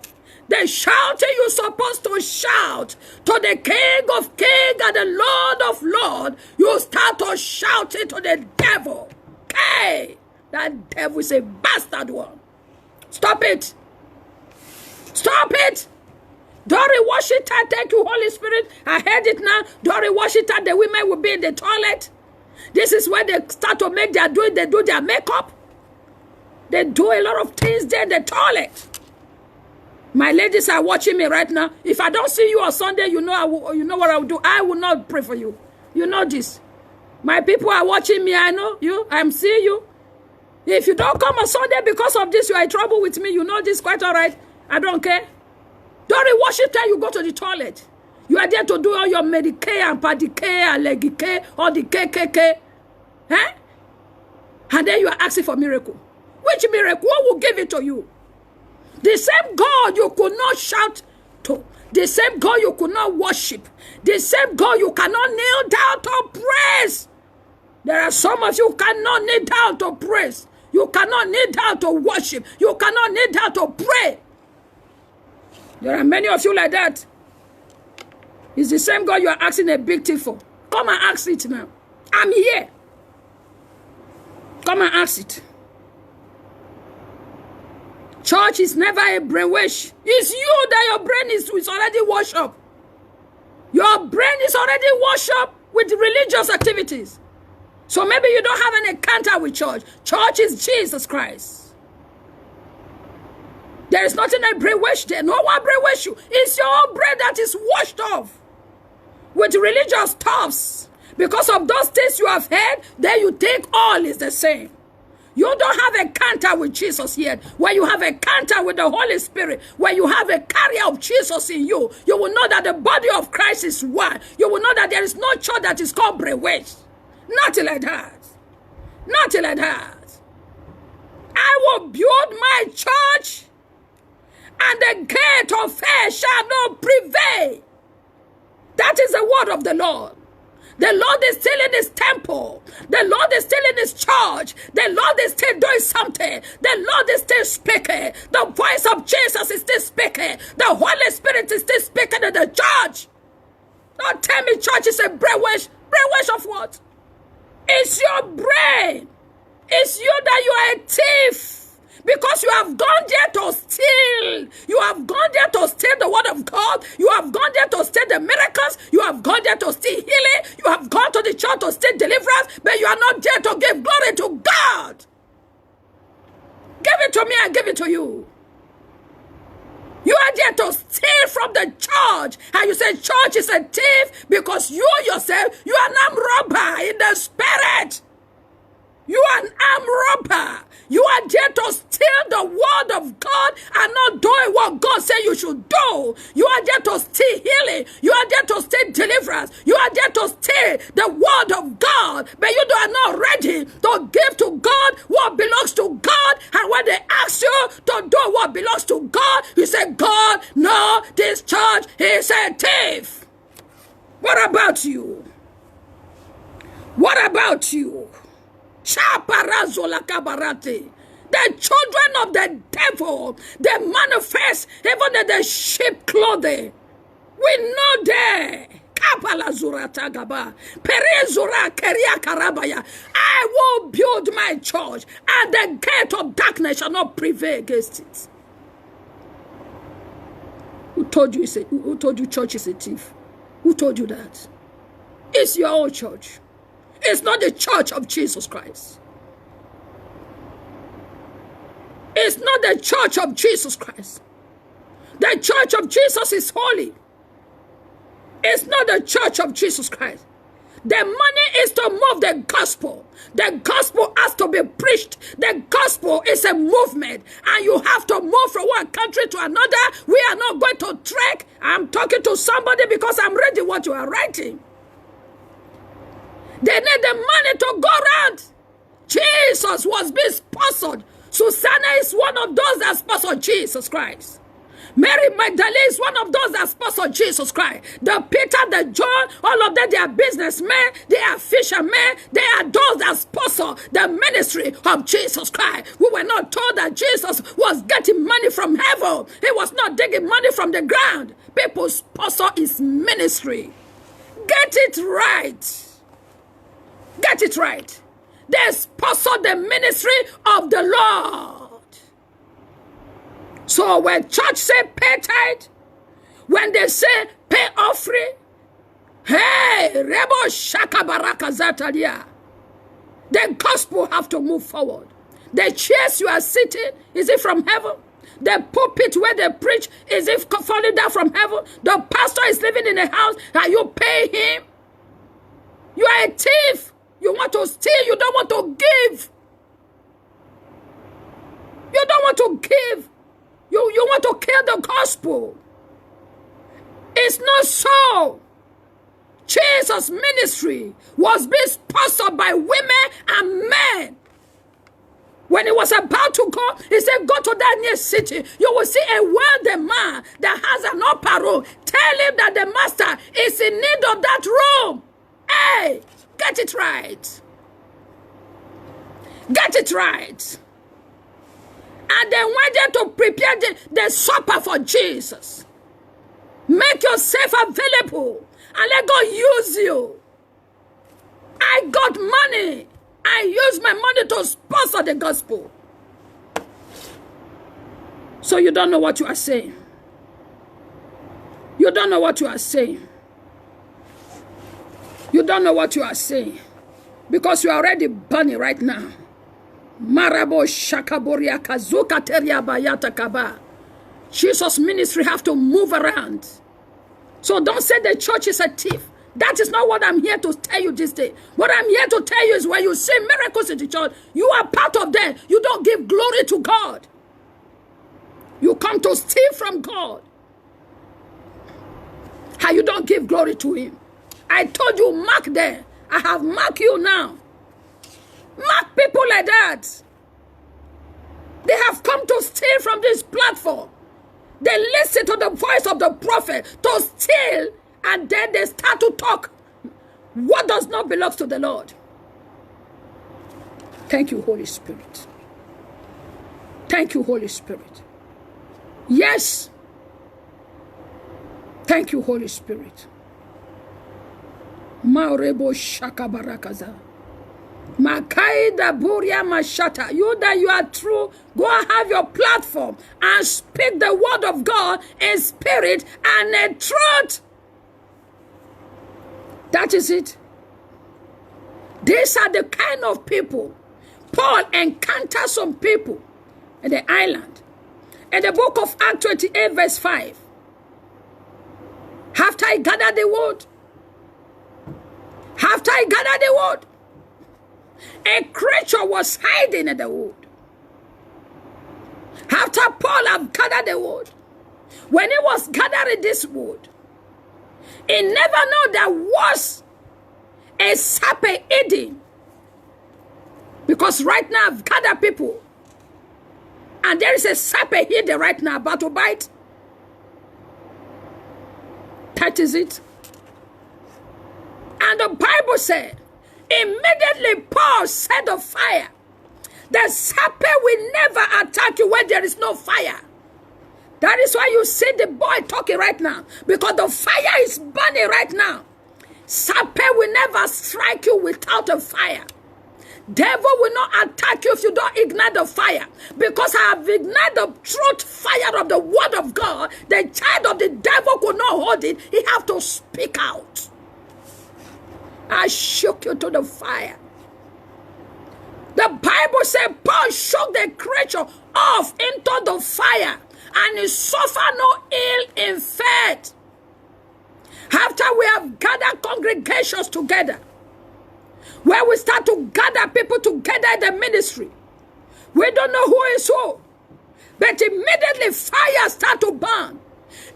S1: the shouting you're supposed to shout to the King of Kings and the Lord of Lords, you start to shout it to the devil. Hey, that devil is a bastard one. Stop it. Stop it. During worship time, thank you, Holy Spirit. I heard it now. During worship time, the women will be in the toilet. This is where they start to make they do their makeup. They do a lot of things there in the toilet. My ladies are watching me right now. If I don't see you on Sunday, you know what I will do. I will not pray for you. You know this. My people are watching me. I know you. I'm seeing you. If you don't come on Sunday because of this, you are in trouble with me. You know this quite all right. I don't care. During worship time, you go to the toilet. You are there to do all your Medicare and Padicare and Legicare or the KKK. Eh? And then you are asking for miracle. Which miracle? Who will give it to you? The same God you could not shout to. The same God you could not worship. The same God you cannot kneel down to praise. There are some of you who cannot kneel down to praise. You cannot kneel down to worship. You cannot kneel down to pray. There are many of you like that. It's the same God you are asking a big thing for. Come and ask it now. I'm here. Come and ask it. Church is never a brainwash. It's you that your brain is already washed up. Your brain is already washed up with religious activities. So maybe you don't have an encounter with church. Church is Jesus Christ. There is nothing like brainwash there. No one brainwash you. It's your own brain that is washed off with religious stuffs. Because of those things you have heard, then you think all is the same. You don't have a encounter with Jesus yet. When you have a encounter with the Holy Spirit, when you have a carrier of Jesus in you, you will know that the body of Christ is one. You will know that there is no church that is called Brewage. Nothing like that. Nothing like that. I will build my church, and the gate of hell shall not prevail. That is the word of the Lord. The Lord is still in his temple. The Lord is still in his church. The Lord is still doing something. The Lord is still speaking. The voice of Jesus is still speaking. The Holy Spirit is still speaking in the church. Don't tell me church is a brainwash. Brainwash of what? It's your brain. It's you that you are a thief. Because you have gone there to steal. You have gone there to steal the word of God. You have gone there to steal the miracles. You have gone there to steal healing. You have gone to the church to steal deliverance. But you are not there to give glory to God. Give it to me, I give it to you. You are there to steal from the church. And you say church is a thief because you yourself, you are an armed robber in the spirit. You are an armed robber. You are there to steal the word of God and not doing what God said you should do. You are there to steal healing. You are there to steal deliverance. You are there to steal the word of God. But you are not ready to give to God what belongs to God. And when they ask you to do what belongs to God, you say, God, no, this church is a thief. What about you? What about you? The children of the devil, they manifest even in the sheep clothing. We know that. I will build my church, and the gate of darkness shall not prevail against it. Who told you church is a thief? Who told you that? It's your own church. It's not the church of Jesus Christ. It's not the church of Jesus Christ. The church of Jesus is holy. It's not the church of Jesus Christ. The money is to move the gospel. The gospel has to be preached. The gospel is a movement. And you have to move from one country to another. We are not going to trek. I'm talking to somebody because I'm reading what you are writing. They need the money to go around. Jesus was being sponsored. Susanna is one of those that sponsored Jesus Christ. Mary Magdalene is one of those that sponsored Jesus Christ. The Peter, the John, all of them, they are businessmen, they are fishermen, they are those that sponsor the ministry of Jesus Christ. We were not told that Jesus was getting money from heaven. He was not digging money from the ground. People sponsor his ministry. Get it right. Get it right. They sponsor the ministry of the Lord. So when church say pay tithe, when they say pay offering, hey, Rebo Shaka Baraka Zatalia, the gospel have to move forward. The chairs you are sitting, is it from heaven? The pulpit where they preach, is it falling down from heaven? The pastor is living in a house and you pay him. You are a thief. You want to steal, you don't want to give. You don't want to give. You want to kill the gospel. It's not so. Jesus' ministry was being sponsored by women and men. When he was about to go, he said, go to that near city. You will see a wealthy man that has an upper room. Tell him that the master is in need of that room. Hey! Get it right. Get it right. And then when they to prepare the supper for Jesus, make yourself available and let God use you. I got money. I use my money to sponsor the gospel. So you don't know what you are saying. You don't know what you are saying. You don't know what you are saying. Because you are already burning right now. Marabo shakaboria kazuka teria bayata kaba. Jesus' ministry have to move around. So don't say the church is a thief. That is not what I'm here to tell you this day. What I'm here to tell you is when you see miracles in the church, you are part of them. You don't give glory to God. You come to steal from God. How you don't give glory to him. I told you, mark there. I have marked you now. Mark people like that. They have come to steal from this platform. They listen to the voice of the prophet to steal, and then they start to talk what does not belong to the Lord. Thank you, Holy Spirit. Thank you, Holy Spirit. Yes. Thank you, Holy Spirit. Maurebo shakabarakaza. Makaida buria mashata. You that you are true, go and have your platform and speak the word of God in spirit and in truth. That is it. These are the kind of people. Paul encountered some people in the island. In the book of Acts 28 verse 5. After I gathered the word, a creature was hiding in the wood. After Paul had gathered the wood, when he was gathering this wood, he never knew there was a serpent hidden. Because right now I've gathered people, and there is a serpent hidden right now about to bite. That is it. And the Bible said, immediately Paul set the fire. The serpent will never attack you when there is no fire. That is why you see the boy talking right now. Because the fire is burning right now. Serpent will never strike you without a fire. Devil will not attack you if you don't ignite the fire. Because I have ignited the truth fire of the word of God. The child of the devil could not hold it. He have to speak out. I shook you to the fire. The Bible said Paul shook the creature off into the fire, and he suffered no ill in faith. After we have gathered congregations together, where we start to gather people together in the ministry, we don't know who is who, but immediately fire start to burn.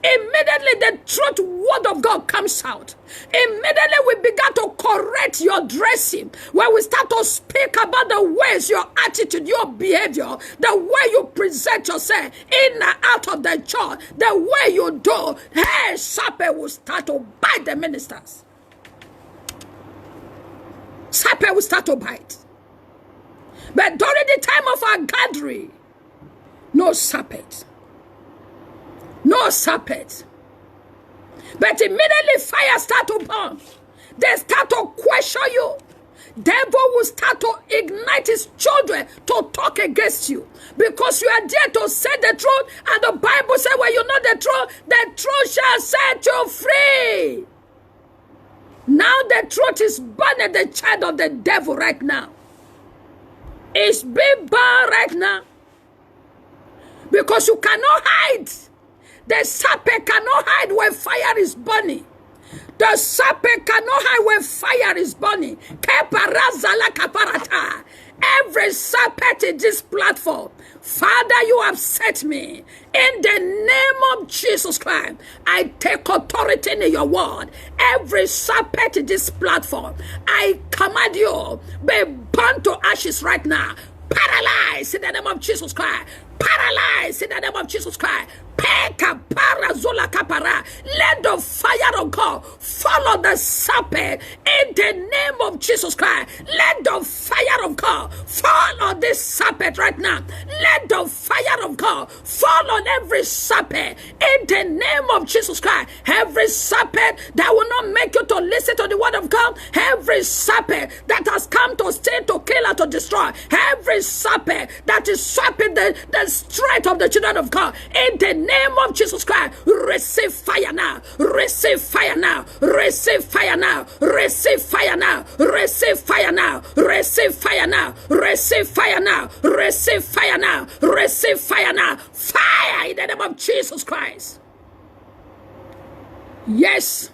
S1: Immediately the truth word of God comes out. Immediately we begin to correct your dressing. When we start to speak about the ways, your attitude, your behavior, the way you present yourself in and out of the church, the way you do, hey, serpent will start to bite the ministers. Serpent will start to bite. But during the time of our gathering, no serpent. No serpent. But immediately fire start to burn. They start to question you. Devil will start to ignite his children to talk against you. Because you are there to say the truth. And the Bible says when you know the truth shall set you free. Now the truth is burning the child of the devil right now. It's being burned right now. Because you cannot hide. The serpent cannot hide when fire is burning. The serpent cannot hide when fire is burning. Every serpent in this platform, Father, you have set me. In the name of Jesus Christ, I take authority in your word. Every serpent in this platform, I command you, be burned to ashes right now. Paralyzed in the name of Jesus Christ. Paralyzed in the name of Jesus Christ. Let the fire of God follow the serpent in the name of Jesus Christ. Let the fire of God fall on this serpent right now. Let the fire of God fall on every serpent in the name of Jesus Christ. Every serpent that will not make you to listen to the word of God. Every serpent that has come to steal, to kill, and to destroy. Every serpent that is swapping the strength of the children of God. In the name of Jesus Christ, receive fire now. Receive fire now. Receive fire now. Receive fire now. Receive fire now. Receive fire now. Receive fire now. Receive fire now. Receive fire now. Fire in the name of Jesus Christ. Yes.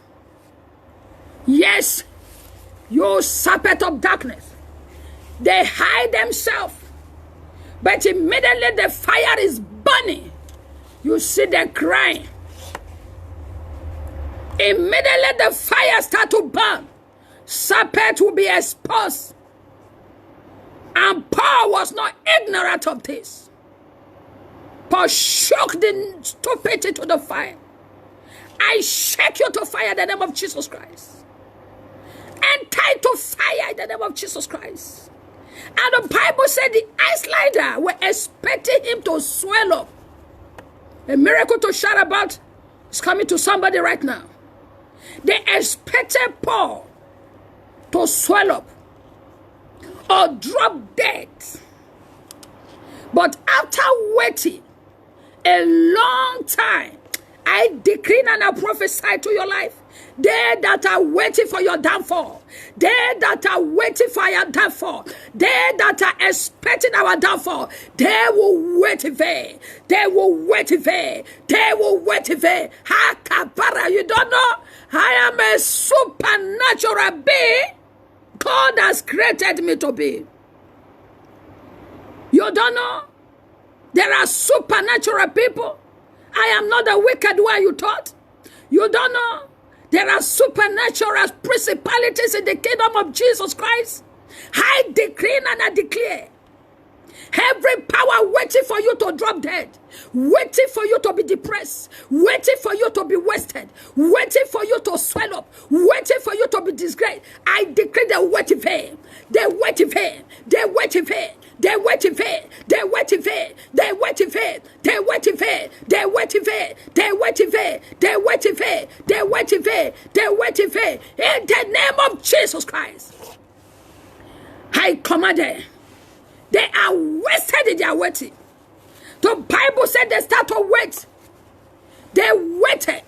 S1: Yes, you serpent of darkness. They hide themselves, but immediately the fire is burning. You see them crying. Immediately the fire start to burn. Serpent will be exposed. And Paul was not ignorant of this. Paul shook the stupidity to the fire. I shake you to fire in the name of Jesus Christ. And tie to fire in the name of Jesus Christ. And the Bible said the Islander were expecting him to swell up. A miracle to shout about is coming to somebody right now. They expected Paul to swell up or drop dead. But after waiting a long time, I decree and I prophesy to your life. They that are waiting for your downfall, they that are waiting for your downfall, they that are expecting our downfall, they will wait in vain. They will wait in vain. They will wait in vain. Hakabara, you don't know? I am a supernatural being. God has created me to be. You don't know? There are supernatural people. I am not the wicked one you thought. You don't know? There are supernatural principalities in the kingdom of Jesus Christ. I decree and I declare. Every power waiting for you to drop dead, waiting for you to be depressed, waiting for you to be wasted, waiting for you to swell up, waiting for you to be disgraced. I decree they wait in vain. They wait in vain. They wait in vain. They wait in vain. They wait in vain. They wait in vain. They wait in vain. They wait in vain. They wait in vain. They wait in vain. They wait in vain. They wait in vain. In the name of Jesus Christ, I command them. They are wasted in their waiting. The Bible said they start to wait. They waited.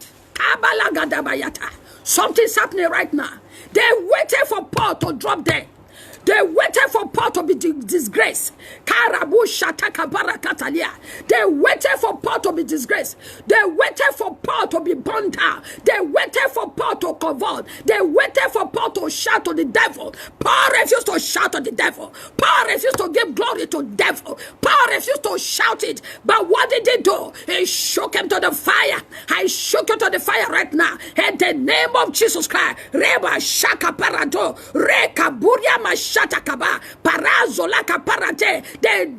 S1: Something's happening right now. They waited for Paul to drop dead. They waited for Paul to be disgraced. They waited for Paul to be disgraced. They waited for Paul to be burned down. They waited for Paul to convert. They waited for Paul to shout to the devil. Paul refused to shout to the devil. Paul refused to give glory to the devil. Paul refused to shout it. But what did he do? He shook him to the fire. I shook you to the fire right now. In the name of Jesus Christ. Reba shaka parado. Reka buria masha. They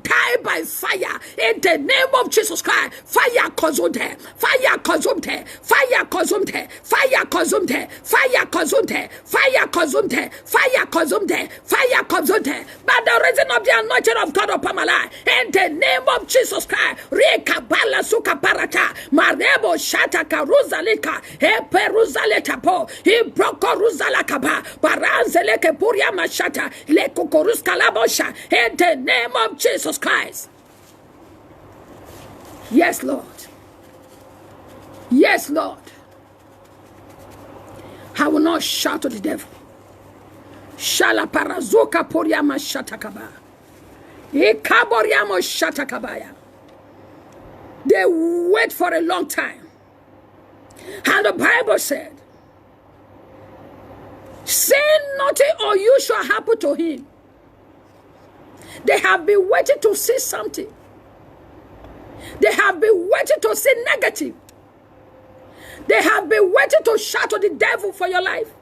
S1: die by fire in the name of Jesus Christ. Fire consumed her. Fire consumed her. Fire consumed her. Fire consumed her. Fire consumed her. Fire consumed her. Fire consumed her. Fire consumed her. By the reason of the anointing of God upon my life, in the name of Jesus Christ. Rekabala suka parata. Marebo shata karuzalika. Eperuzaleta po. Ibroko ruzalakaba. Baranzeleke puria mashata. In the name of Jesus Christ. Yes, Lord. Yes, Lord. I will not shout to the devil. Shala parazuka poriama shatakaba. Ikaboriamo shatakabaya. They wait for a long time. And the Bible said, say nothing unusual happen to him. They have been waiting to see something. They have been waiting to see negative. They have been waiting to shout to the devil for your life.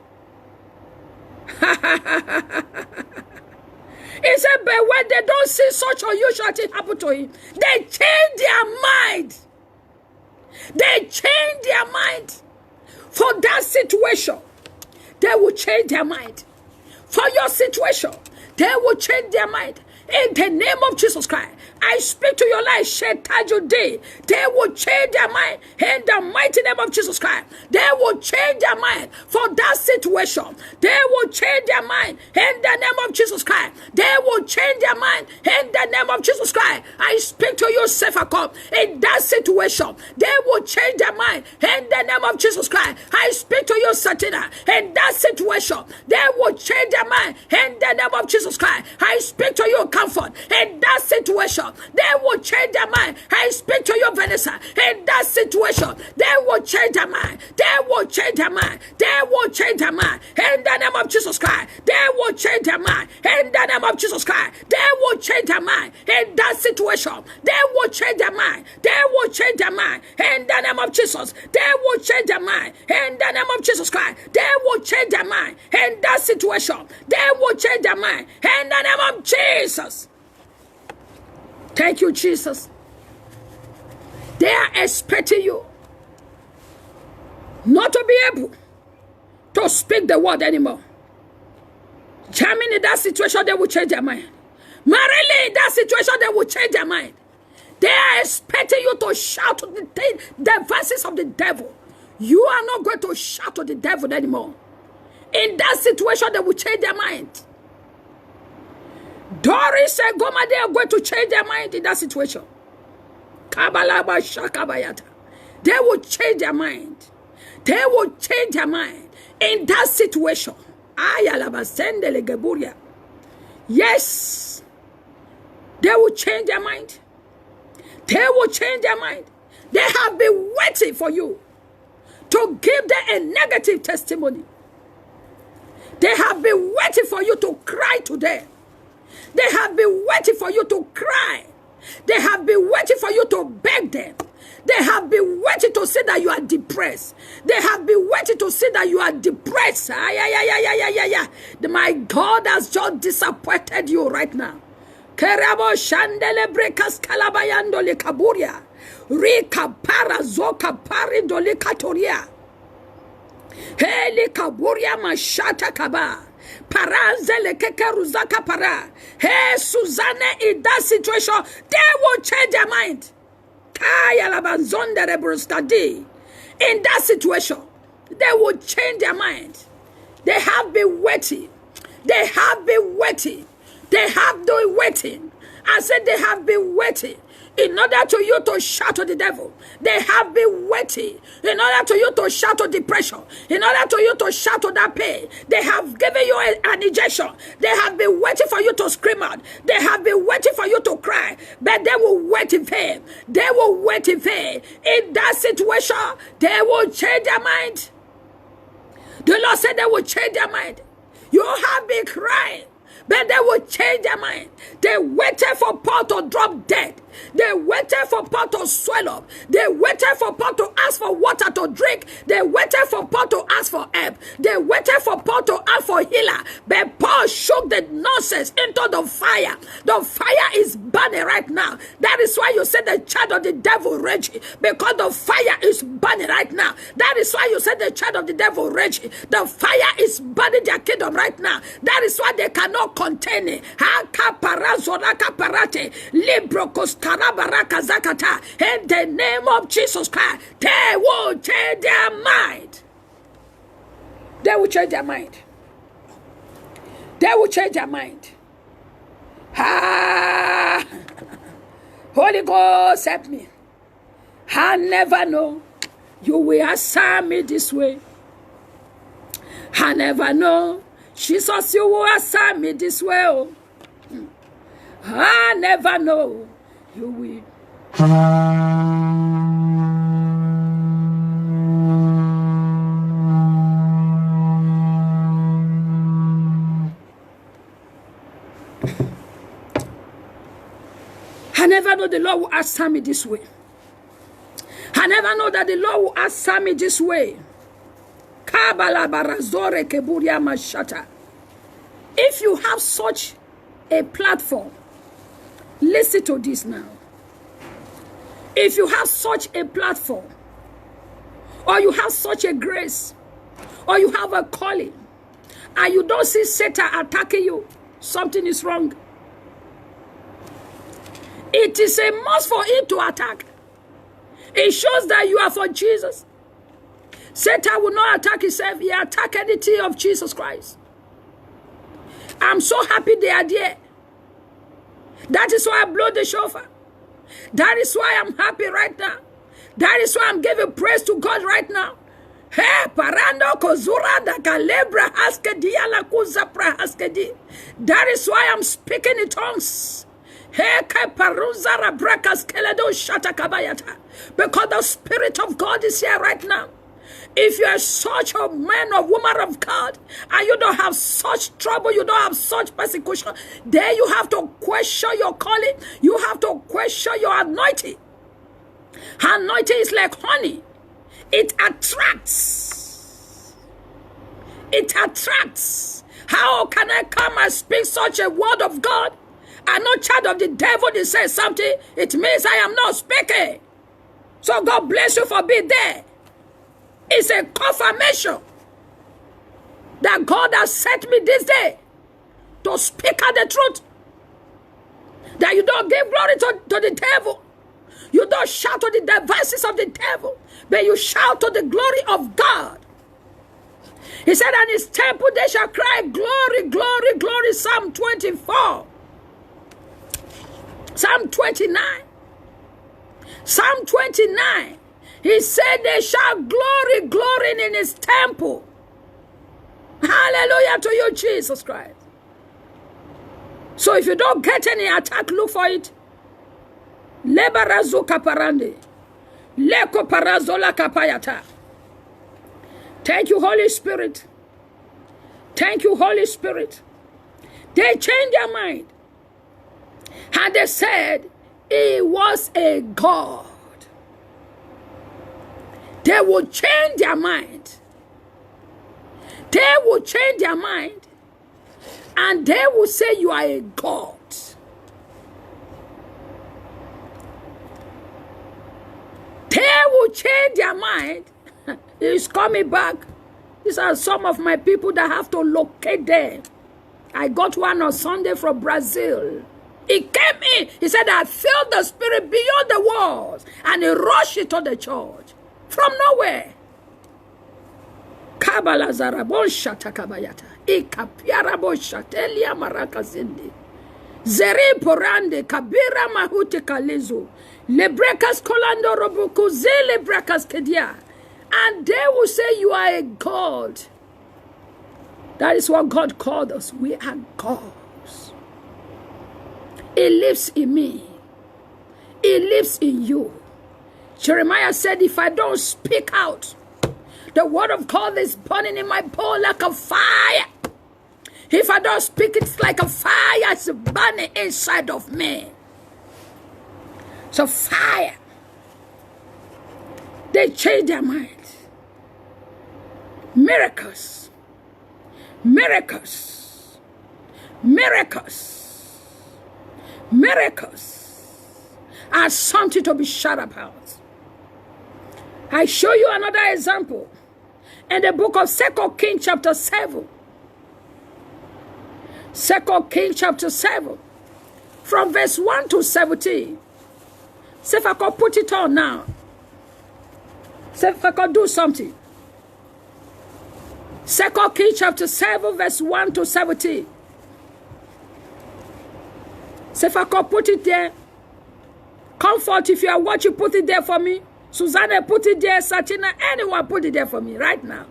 S1: He said, but when they don't see such unusual thing happen to him, they change their mind. They change their mind for that situation. They will change their mind. For your situation, they will change their mind. In the name of Jesus Christ, I speak to your life, Shetajude. They will change their mind. In the mighty name of Jesus Christ, they will change their mind for that situation. They will change their mind. In the name of Jesus Christ, they will change their mind. In the name of Jesus Christ, I speak to you, Sephacom. In that situation, they will change their mind. In the name of Jesus Christ, I speak to you, Satina. In that situation, they will change their mind. In the name of Jesus Christ, I speak to you, comfort. In that situation, they will change their mind. I speak to you, Vanessa. In that situation, they will change their mind. They will change their mind. They will change their mind. In the name of Jesus Christ, they will change their mind. In the name of Jesus Christ, they will change their mind. In that situation, they will change their mind. They will change their mind. In the name of Jesus, they will change their mind. In the name of Jesus Christ, they will change their mind. In that situation, they will change their mind. In the name of Jesus. Thank you, Jesus. They are expecting you not to be able to speak the word anymore. Jamming in that situation, they will change their mind. Marily, in that situation, they will change their mind. They are expecting you to shout to the verses of the devil. You are not going to shout to the devil anymore. In that situation, they will change their mind. Doris and Goma, they are going to change their mind in that situation. Kabalaba Shakabayata. They will change their mind. They will change their mind in that situation. Yes. They will change their mind. They will change their mind. They have been waiting for you to give them a negative testimony. They have been waiting for you to cry today. They have been waiting for you to cry. They have been waiting for you to beg them. They have been waiting to say that you are depressed. They have been waiting to say that you are depressed. My God has just disappointed you right now. Kerabo shandele brekas kalabayando le kaburia. Rika para zoka parindo le katoria. Hele kaburia mashata kaba. Paranzele kekeruzaka para. Hey, Susanna, in that situation, they will change their mind. In that situation, they will change their mind. They have been waiting. They have been waiting. They have been waiting. I said they have been waiting. In order to you to shout to the devil, they have been waiting. In order to you to shout to depression, in order to you to shout to that pain, they have given you an injection. They have been waiting for you to scream out. They have been waiting for you to cry, but they will wait in vain. They will wait in vain. In that situation, they will change their mind. The Lord said they will change their mind. You have been crying, but they will change their mind. They waited for Paul to drop dead. They waited for Paul to swell up. They waited for Paul to ask for water to drink. They waited for Paul to ask for help. They waited for Paul to ask for healer. But Paul shook the nonsense into the fire. The fire is burning right now. That is why you said the child of the devil raging. Because the fire is burning right now. That is why you said the child of the devil raging. The fire is burning their kingdom right now. That is why they cannot contain it. In the name of Jesus Christ, they will change their mind. They will change their mind. They will change their mind. Holy Ghost, help me. I never know you will answer me this way. I never know, Jesus, you will answer me this way. Oh. I never know. You will. I never know the Lord will answer me this way. I never know that the Lord will answer me this way. If you have such a platform, listen to this now. If you have such a platform, or you have such a grace, or you have a calling, and you don't see Satan attacking you, something is wrong. It is a must for him to attack. It shows that you are for Jesus. Satan will not attack himself. He attack anything of Jesus Christ. I'm so happy they are there. That is why I blow the shofar. That is why I'm happy right now. That is why I'm giving praise to God right now. He parando kozura da kalebra haskedi ala kuzapra haskedi. That is why I'm speaking in tongues. He ke paruza rabrakas keledo shata kabayata. Because the Spirit of God is here right now. If you are such a man or woman of God, and you don't have such trouble, you don't have such persecution, then you have to question your calling. You have to question your anointing. Anointing is like honey. It attracts. It attracts. How can I come and speak such a word of God? I'm not child of the devil. They say something. It means I am not speaking. So God bless you for being there. It's a confirmation that God has sent me this day to speak out the truth. That you don't give glory to the devil. You don't shout to the devices of the devil, but you shout to the glory of God. He said, and his temple they shall cry, glory, glory, glory. Psalm 24. Psalm 29. Psalm 29. He said they shall glory, glory in his temple. Hallelujah to you, Jesus Christ. So if you don't get any attack, look for it. Lebarazu kaparande. Leko parazola kapayata. Thank you, Holy Spirit. Thank you, Holy Spirit. They changed their mind. And they said he was a God. They will change their mind. They will change their mind. And they will say you are a God. They will change their mind. He's coming back. These are some of my people that have to locate them. I got one on Sunday from Brazil. He came in. He said, I felt the Spirit beyond the walls. And he rushed into the church. From nowhere. Kabala zarabon shata kabayata. Ikapiarabo shatelia marakazindi. Zeri porande kabira mahuti kalizu. Lebrekas kolando robuku zele brekas kedia. And they will say you are a God. That is what God called us. We are gods. He lives in me. He lives in you. Jeremiah said, if I don't speak out, the word of God is burning in my bone like a fire. If I don't speak, it's like a fire. It's burning inside of me. So fire. They change their mind. Miracles. Miracles. Miracles. Miracles are something to be shut about. I show you another example in the book of 2 Kings chapter 7. 2 Kings chapter 7 from verse 1 to 17. See if I can put it on now. See if I can do something. 2 Kings chapter 7 verse 1 to 17. See if I can put it there. Comfort, if you are watching, put it there for me. Susanna, put it there. Satina, anyone put it there for me right now.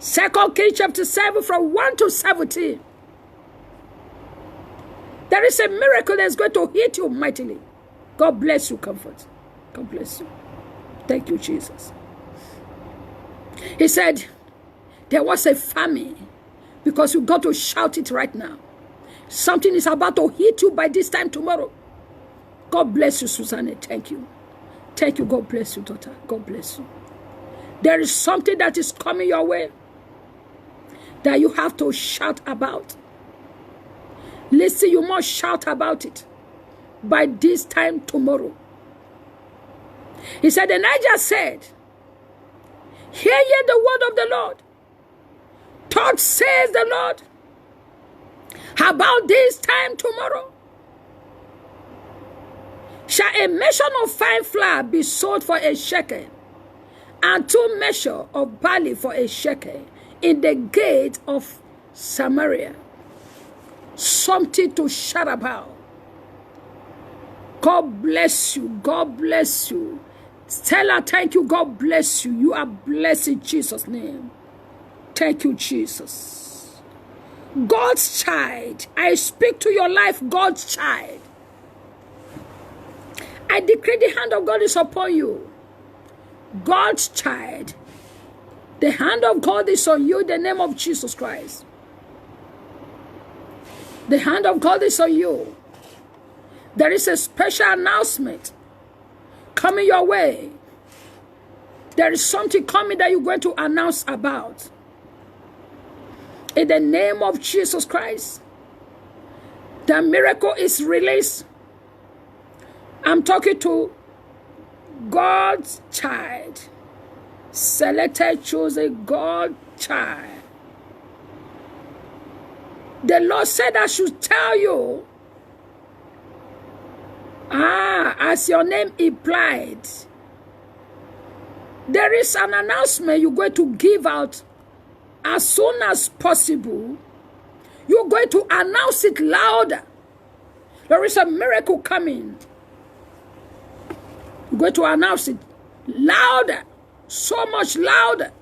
S1: 2 Kings chapter 7 from 1 to 17. There is a miracle that's going to hit you mightily. God bless you, Comfort. God bless you. Thank you, Jesus. He said, there was a famine because you got to shout it right now. Something is about to hit you by this time tomorrow. God bless you, Susanna. Thank you. Thank you. God bless you, daughter. God bless you. There is something that is coming your way that you have to shout about. Listen, you must shout about it by this time tomorrow. He said, and Elijah said, hear ye the word of the Lord. Thus says the Lord, about this time tomorrow shall a measure of fine flour be sold for a shekel, and 2 measures of barley for a shekel in the gate of Samaria. Something to shout about. God bless you. God bless you. Stella, thank you. God bless you. You are blessed in Jesus' name. Thank you, Jesus. God's child. I speak to your life, God's child. I decree the hand of God is upon you. God's child. The hand of God is on you in the name of Jesus Christ. The hand of God is on you. There is a special announcement coming your way. There is something coming that you're going to announce about. In the name of Jesus Christ, the miracle is released. I'm talking to God's child. Selected, chosen, God's child. The Lord said I should tell you, as your name implied, there is an announcement you're going to give out as soon as possible. You're going to announce it louder. There is a miracle coming. You're going to announce it louder, so much louder,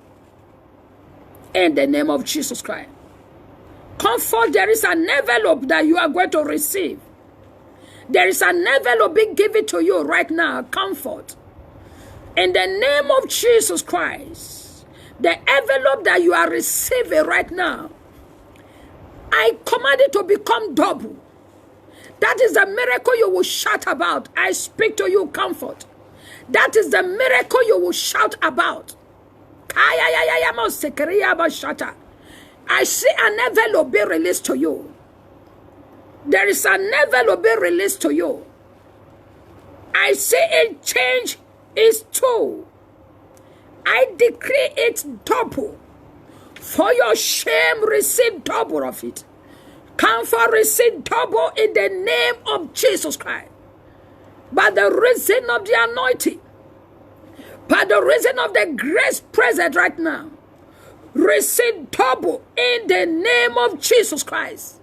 S1: in the name of Jesus Christ. Comfort, there is an envelope that you are going to receive. There is an envelope being given to you right now, comfort. In the name of Jesus Christ, the envelope that you are receiving right now, I command it to become double. That is the miracle you will shout about. I speak to you, comfort. That is the miracle you will shout about. I see an envelope being released to you. There is an envelope being released to you. I see it change its tone. I decree it double. For your shame, receive double of it. Comfort, receive double in the name of Jesus Christ. By the reason of the anointing, by the reason of the grace present right now, receive double in the name of Jesus Christ.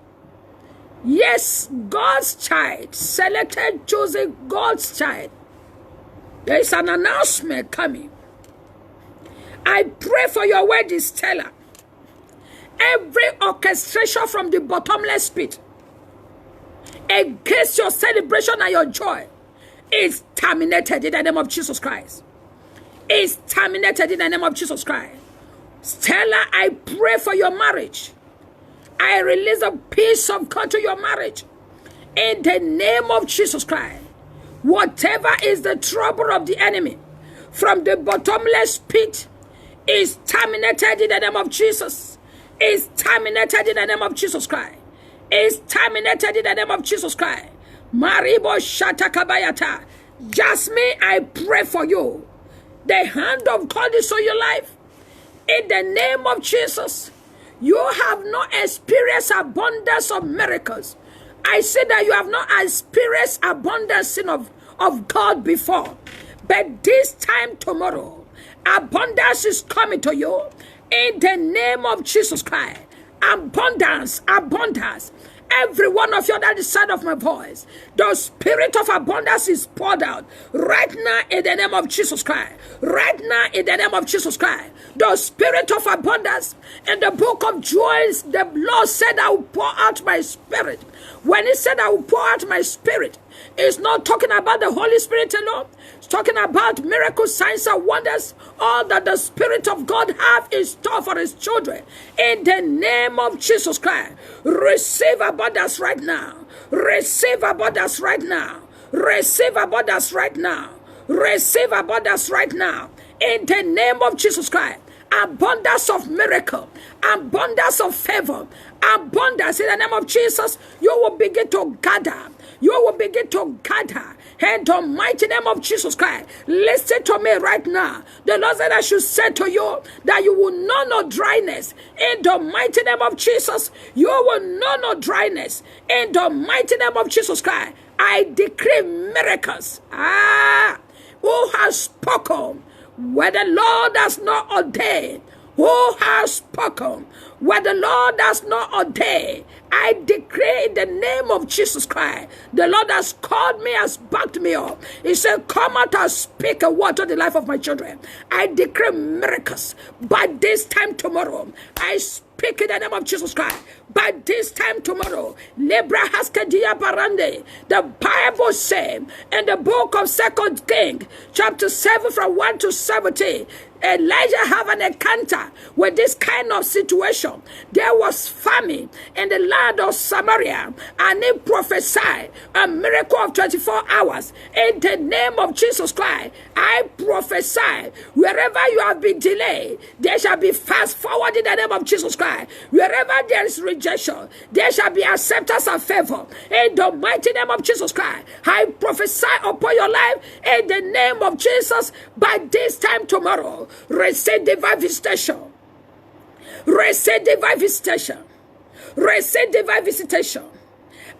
S1: Yes, God's child, selected, chosen, God's child. There is an announcement coming. I pray for your wedding, Stella. Every orchestration from the bottomless pit against your celebration and your joy is terminated in the name of Jesus Christ. Is terminated in the name of Jesus Christ. Stella, I pray for your marriage. I release a peace of God to your marriage in the name of Jesus Christ. Whatever is the trouble of the enemy from the bottomless pit is terminated in the name of Jesus. Is terminated in the name of Jesus Christ. Is terminated in the name of Jesus Christ. Maribo Shatakabayata. Jasmine, I pray for you. The hand of God is on your life. In the name of Jesus, you have not experienced abundance of miracles. I say that you have not experienced abundance of God before. But this time tomorrow, abundance is coming to you. In the name of Jesus Christ. Abundance, abundance. Every one of you that is the sound of my voice, the spirit of abundance is poured out right now in the name of Jesus Christ. Right now in the name of Jesus Christ. The spirit of abundance. In the book of Joel, the Lord said, I will pour out my spirit. When he said, I will pour out my spirit, it's not talking about the Holy Spirit alone. It's talking about miracles, signs, and wonders. All that the Spirit of God have in store for his children. In the name of Jesus Christ, receive abundance right now. Receive abundance right now. Receive abundance right now. Receive abundance right now. In the name of Jesus Christ. Abundance of miracle, abundance of favor, abundance in the name of Jesus. You will begin to gather. You will begin to gather in the mighty name of Jesus Christ. Listen to me right now. The Lord said I should say to you that you will know no dryness in the mighty name of Jesus. You will know no dryness in the mighty name of Jesus Christ. I decree miracles. Who has spoken? Where the Lord has not ordained, who has spoken? where the Lord has not ordained, I decree in the name of Jesus Christ, the Lord has called me, has backed me up. He said, come out and speak a word to the life of my children. I decree miracles by this time tomorrow. I speak in the name of Jesus Christ. By this time tomorrow, Lebra Haskadia Barande, the Bible says in the book of 2 Kings, chapter 7 from 1 to 17, Elijah have an encounter with this kind of situation. There was famine in the land of Samaria, and he prophesied a miracle of 24 hours. In the name of Jesus Christ, I prophesy, wherever you have been delayed, there shall be fast forward in the name of Jesus Christ. Wherever there is rejection, there shall be acceptance and favor. In the mighty name of Jesus Christ, I prophesy upon your life in the name of Jesus. By this time tomorrow, receive divine visitation. Receive divine visitation. Receive divine visitation.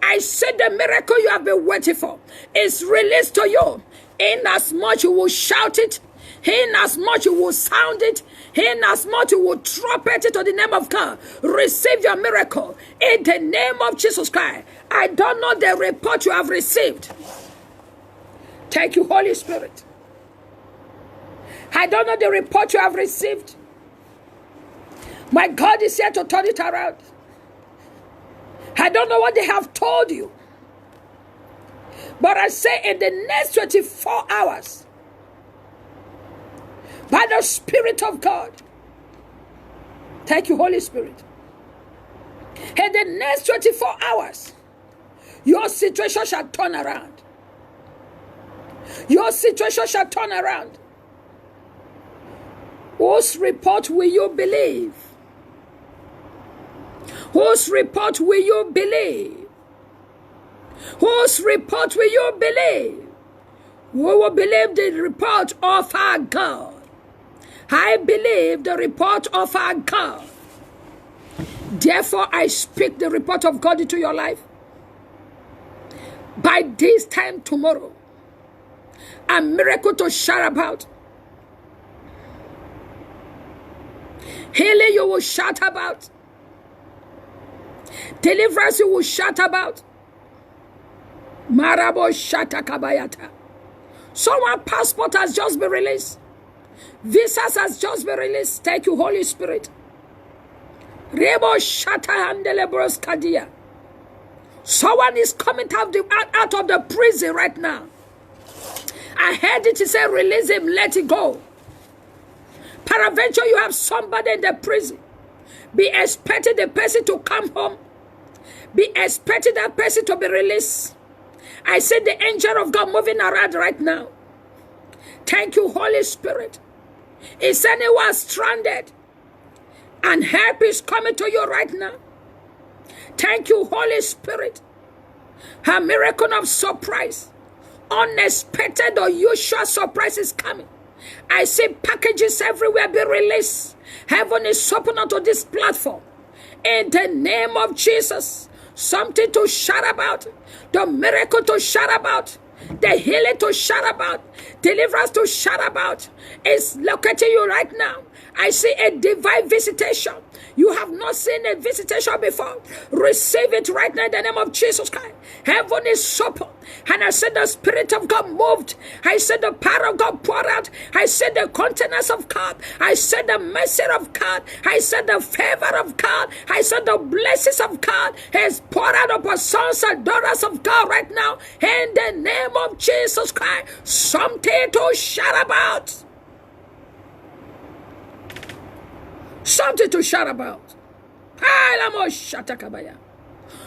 S1: I said the miracle you have been waiting for is released to you. In as much you will shout it, in as much you will sound it, in as much you will trumpet it to the name of God. Receive your miracle in the name of Jesus Christ. I don't know the report you have received. Thank you, Holy Spirit. I don't know the report you have received. My God is here to turn it around. I don't know what they have told you. But I say in the next 24 hours, by the Spirit of God, thank you, Holy Spirit. In the next 24 hours, your situation shall turn around. Your situation shall turn around. Whose report will you believe? Whose report will you believe? Whose report will you believe? We will believe the report of our God. I believe the report of our God. Therefore, I speak the report of God into your life. By this time tomorrow, a miracle to shout about. Healing you will shout about. Deliverance you will shout about. Marabo shata kabayata. Someone's passport has just been released. Visas has just been released. Thank you, Holy Spirit. Rebo shata handelebros kadia. Someone is coming out of the prison right now. I heard it say, release him, let it go. Peradventure, you have somebody in the prison. Be expecting the person to come home. Be expecting that person to be released. I see the angel of God moving around right now. Thank you, Holy Spirit. Is anyone stranded? And help is coming to you right now. Thank you, Holy Spirit. A miracle of surprise. Unexpected or usual surprise is coming. I see packages everywhere be released. Heaven is open onto this platform. In the name of Jesus. Something to shout about. The miracle to shout about. The healing to shout about. Deliverance to shout about. It's locating you right now. I see a divine visitation. You have not seen a visitation before. Receive it right now in the name of Jesus Christ. Heaven is open. And I said the Spirit of God moved. I said the power of God poured out. I said the countenance of God. I said the mercy of God. I said the favor of God. I said the blessings of God has poured out upon sons and daughters of God right now. In the name of Jesus Christ. Something to shout about. Something to shout about.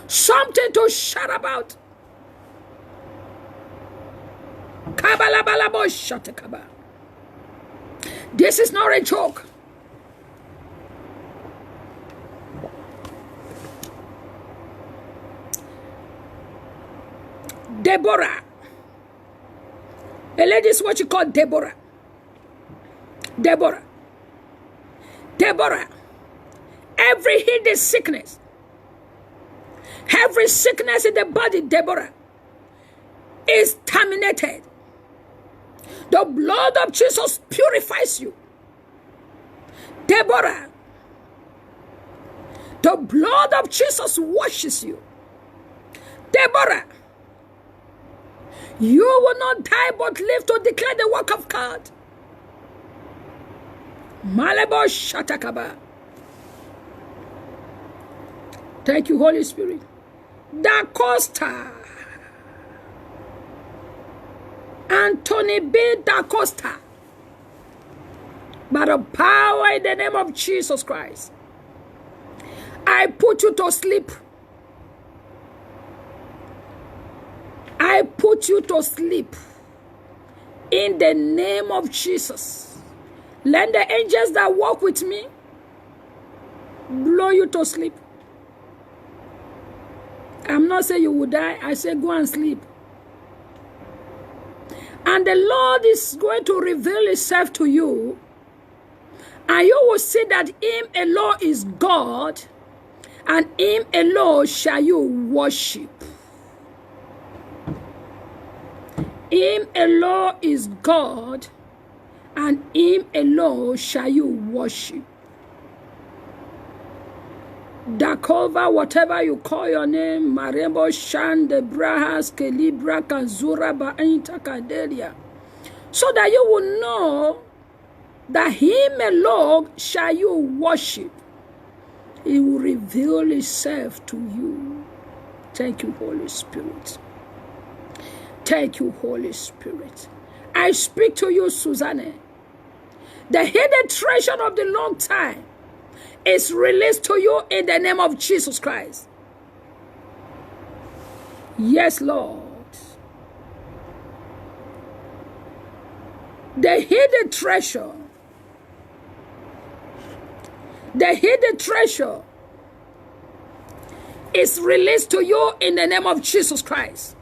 S1: Something to shout about. This is not a joke. Deborah. A lady is what you call Deborah. Deborah. Deborah, every hidden sickness, every sickness in the body, Deborah, is terminated. The blood of Jesus purifies you. Deborah, The blood of Jesus washes you. Deborah, you will not die but live to declare the work of God. Malebo Shatakaba. Thank you, Holy Spirit. Da Costa. Anthony B. Da Costa. By the power in the name of Jesus Christ, I put you to sleep. I put you to sleep. In the name of Jesus. Let the angels that walk with me blow you to sleep. I'm not saying you will die. I say go and sleep. And the Lord is going to reveal himself to you. And you will see that him alone is God. And him alone shall you worship. Him alone is God. And him alone shall you worship. Dakova, whatever you call your name, Marebo Shan, Debrahas, Kelibra, Kazura, Ba'inta, Kadelia, so that you will know that him alone shall you worship. He will reveal himself to you. Thank you, Holy Spirit. Thank you, Holy Spirit. I speak to you, Susanne. The hidden treasure of the long time is released to you in the name of Jesus Christ. Yes, Lord. The hidden treasure. The hidden treasure is released to you in the name of Jesus Christ.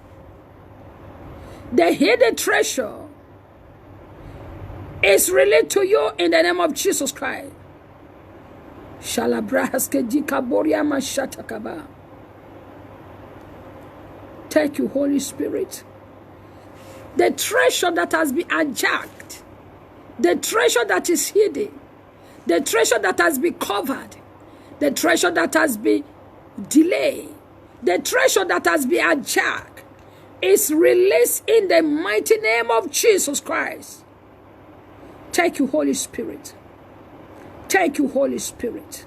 S1: The hidden treasure is released to you in the name of Jesus Christ. Thank you, Holy Spirit. The treasure that has been hijacked, the treasure that is hidden, the treasure that has been covered, the treasure that has been delayed, the treasure that has been hijacked is released in the mighty name of Jesus Christ. Thank you, Holy Spirit. Thank you, Holy Spirit.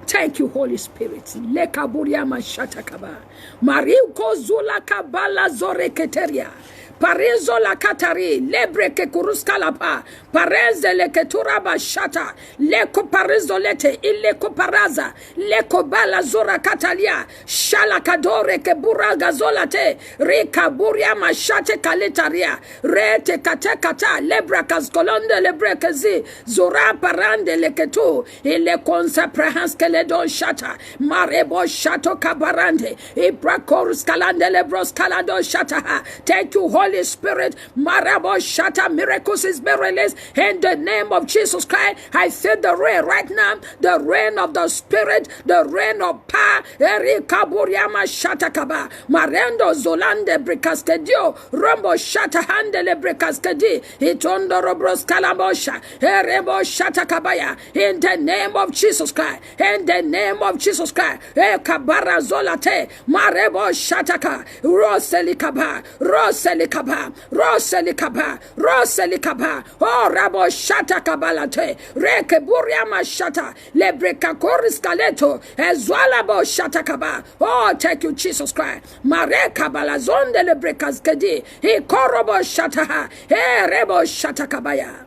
S1: Thank you, Holy Spirit. Lekaburiama shatakaba. Mariuko zula kabala zore keteria. Parezo la katari lebre ke kuruska lapa pareze le ketura bashata leko parezo lete ileko paraza leko bala zora katalia shala kadore ke buraga zolate rika buria mashate kaletaria rete kate kata lebra kaskolonde lebre kezi zora parande leketu ile konsa prahanske le don shata marebo shato kabarande ibrakorus kalande lebros kalado shata. Thank you, Holy Spirit. Marabo Shata, miracles is being released in the name of Jesus Christ. I feel the rain right now, the rain of the Spirit, the rain of power. Erika Buriama Shata Kaba, Marendo Zolande Bricaskedio, Rombo Shata Handele Bricaskedi, Itondo Robros Kalabosha, Erebo Shata Kabaya, in the name of Jesus Christ, in the name of Jesus Christ. Ekabara Zolate, Marebo Shataka, Roselikaba, Roselikaba, Roselikaba, Roselikaba, oh Rabo Shata Kabalate, Rekeburiama Shata, Lebreka Koris Kaleto, Ezwalabo Shata Kaba. Oh, thank you, Jesus Christ. Mareka Balazonde Lebrekas Kedi, He Korobo Shata, He Rebo Shata Kabaya.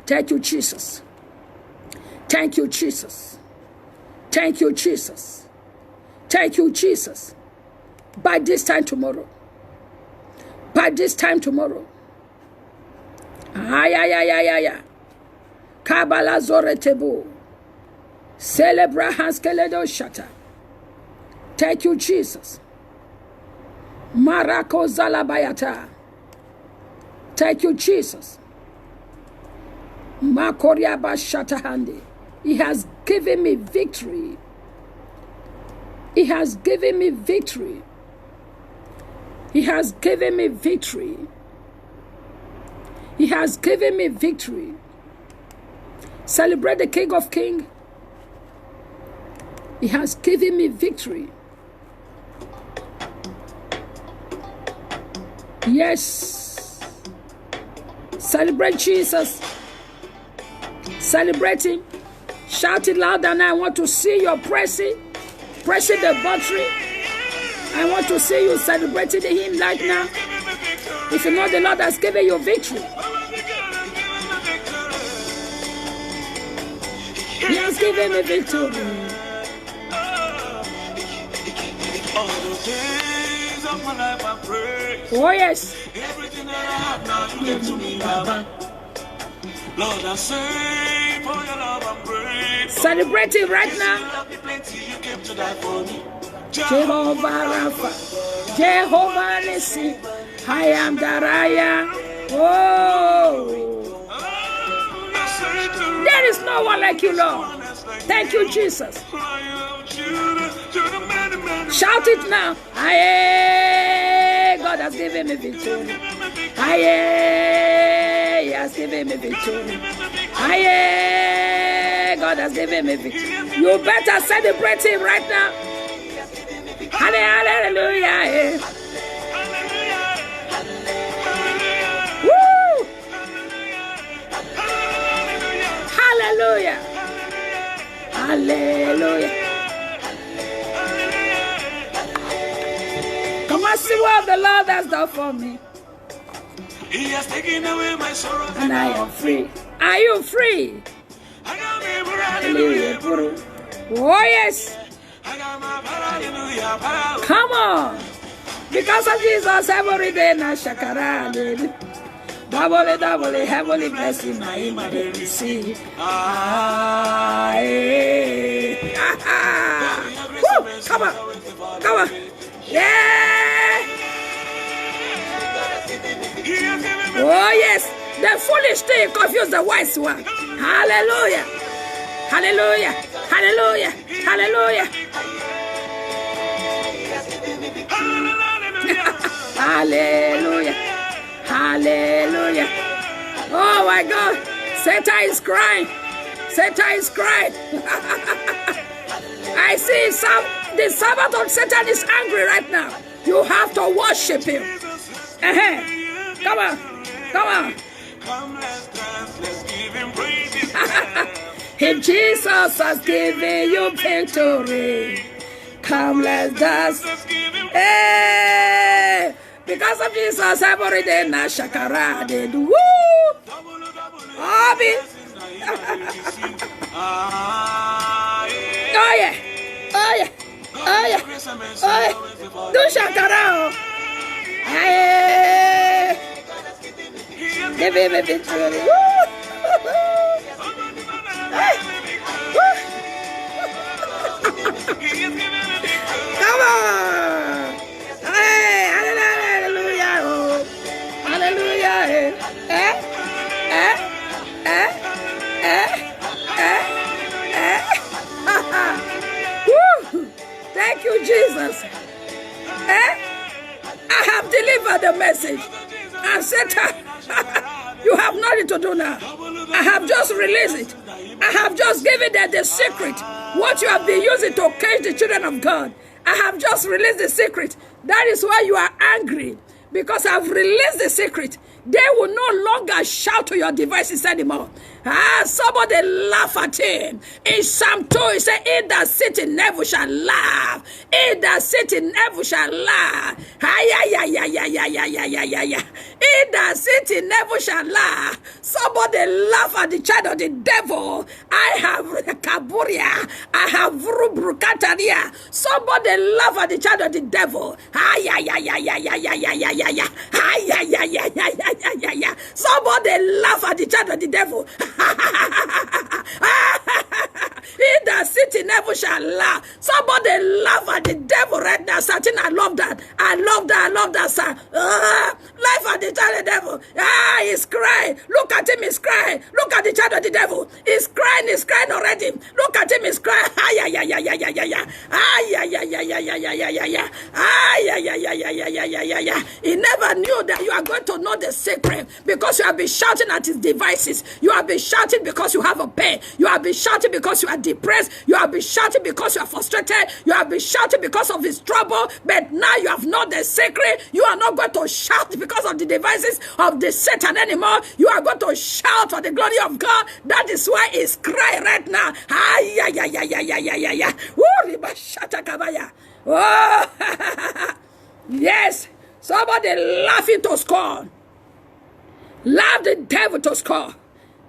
S1: Thank you, Jesus. Thank you, Jesus. Thank you, Jesus. Thank you, Jesus. By this time tomorrow. By this time tomorrow. Ay. Kabala Zoretebu. Celebra Haskeledo Shata. Thank you, Jesus. Marako Zalabayata. Thank you, Jesus. Makoriaba Shatahandi. He has given me victory. He has given me victory. He has given me victory. He has given me victory. Celebrate the King of Kings. He has given me victory. Yes. Celebrate Jesus. Celebrate him. Shout it loud, and I want to see your pressing the battery. I want to see you celebrating him right now. If you know the Lord has given you victory. He has given me victory.
S2: All the days of my life I pray.
S1: Oh yes.
S2: Everything that I have now you give to me, Baba. Lord, I say for your love I'm grateful.
S1: Celebrate it right now.
S2: You came to die for me.
S1: Jehovah Rapha, Jehovah Nissi, I am that I am. Oh, there is no one like you, Lord. Thank you, Jesus. Shout it now. Aye, God has given me victory. Aye, He has given me victory. Aye, God has given me victory. You better celebrate Him right now. Hallelujah. Woo! Hallelujah. Hallelujah. Come on, see what the Lord has done for me.
S2: He has taken away my sorrow.
S1: And I am free. Are you free? Hallelujah. Oh, yes. Come on. Because of Jesus, every day na shakara. Double, heavenly blessing, I am receive. Come on. Yeah. Oh, yes. The foolish thing confuse the wise one. Hallelujah. Hallelujah. Hallelujah. Hallelujah. Hallelujah. Hallelujah. Oh my God. Satan is crying. Satan is crying. I see the servant of Satan is angry right now. You have to worship him. Come on. Come on. If Jesus has given you victory, come let's dance. Hey! Because of Jesus, every day na shakara did. Woo! Obi. Oh yeah. Oh yeah. Oh yeah. Oh yeah. Do shakara. Hey! Give him a victory. Woo! Hey! Woo! Come on! Hey! Hallelujah! Oh. Hallelujah! Woo! Thank you, Jesus. I have delivered the message. And Satan, you have nothing to do now. I have just released it. I have just given them the secret. What you have been using to cage the children of God. I have just released the secret. That is why you are angry. Because I have released the secret. They will no longer shout to your devices anymore. Somebody laugh at him. In Psalm 2, he said, "He that sit in heaven shall laugh. He that sit in heaven shall laugh. He that sit in heaven shall laugh." Somebody laugh at the child of the devil. I have Kaburia. I have Rubrukataria. Somebody laugh at the child of the devil. Somebody laugh at the child of the devil. He that sit in heaven shall laugh. Somebody laugh at the devil right now. Certain, I love that. I love that, sir. Laugh at the child the devil. Ah, he's crying. Look at him, he's crying. Look at the child of the devil. He's crying already. Look at him, he's crying. Ay, ay, ay, ay, ay, ay, ay, ay. Ay, ay, ay, ay, ay, ay, ay, ay, ay, ay. Ay, ay, ay, ay, ay, ay, ay, ay, ay, ay. He never knew that you are going to know the secret because you have been shouting at his devices. You have been shouting because you have a pain. You have been shouting because you are depressed. You have been shouting because you are frustrated. You have been shouting because of his trouble. But now you have known the secret. You are not going to shout because of the devices of the Satan anymore. You are going to shout for the glory of God. That is why he's crying right now. Ay, ay, ay, ay, ay, ay, ay, ay, ay. Oh, yes. Somebody laughing to scorn. Laugh the devil to scorn.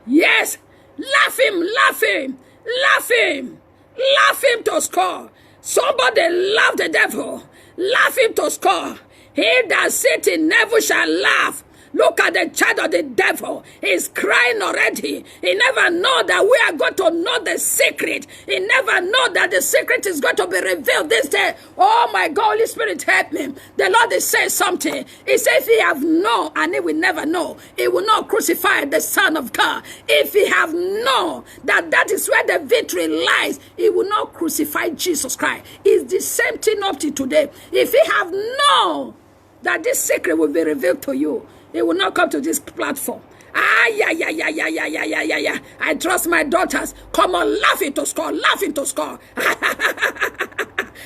S1: Yes. Laugh him, laugh him, laugh him, laugh him to scorn. Somebody laugh the devil. Laugh him to scorn. He that sits in heaven shall laugh. Look at the child of the devil. He's crying already. He never know that we are going to know the secret. He never know that the secret is going to be revealed this day. Oh my God, Holy Spirit, help me. The Lord is saying something. He says if he have known, and he will never know, he will not crucify the Son of God. If he have known that that is where the victory lies, he will not crucify Jesus Christ. It's the same thing up to today. If he have known that this secret will be revealed to you, he will not come to this platform. Ah, yeah, yeah, yeah, yeah, yeah, yeah, yeah, yeah, yeah. I trust my daughters. Come on, laughing to score, laughing to score.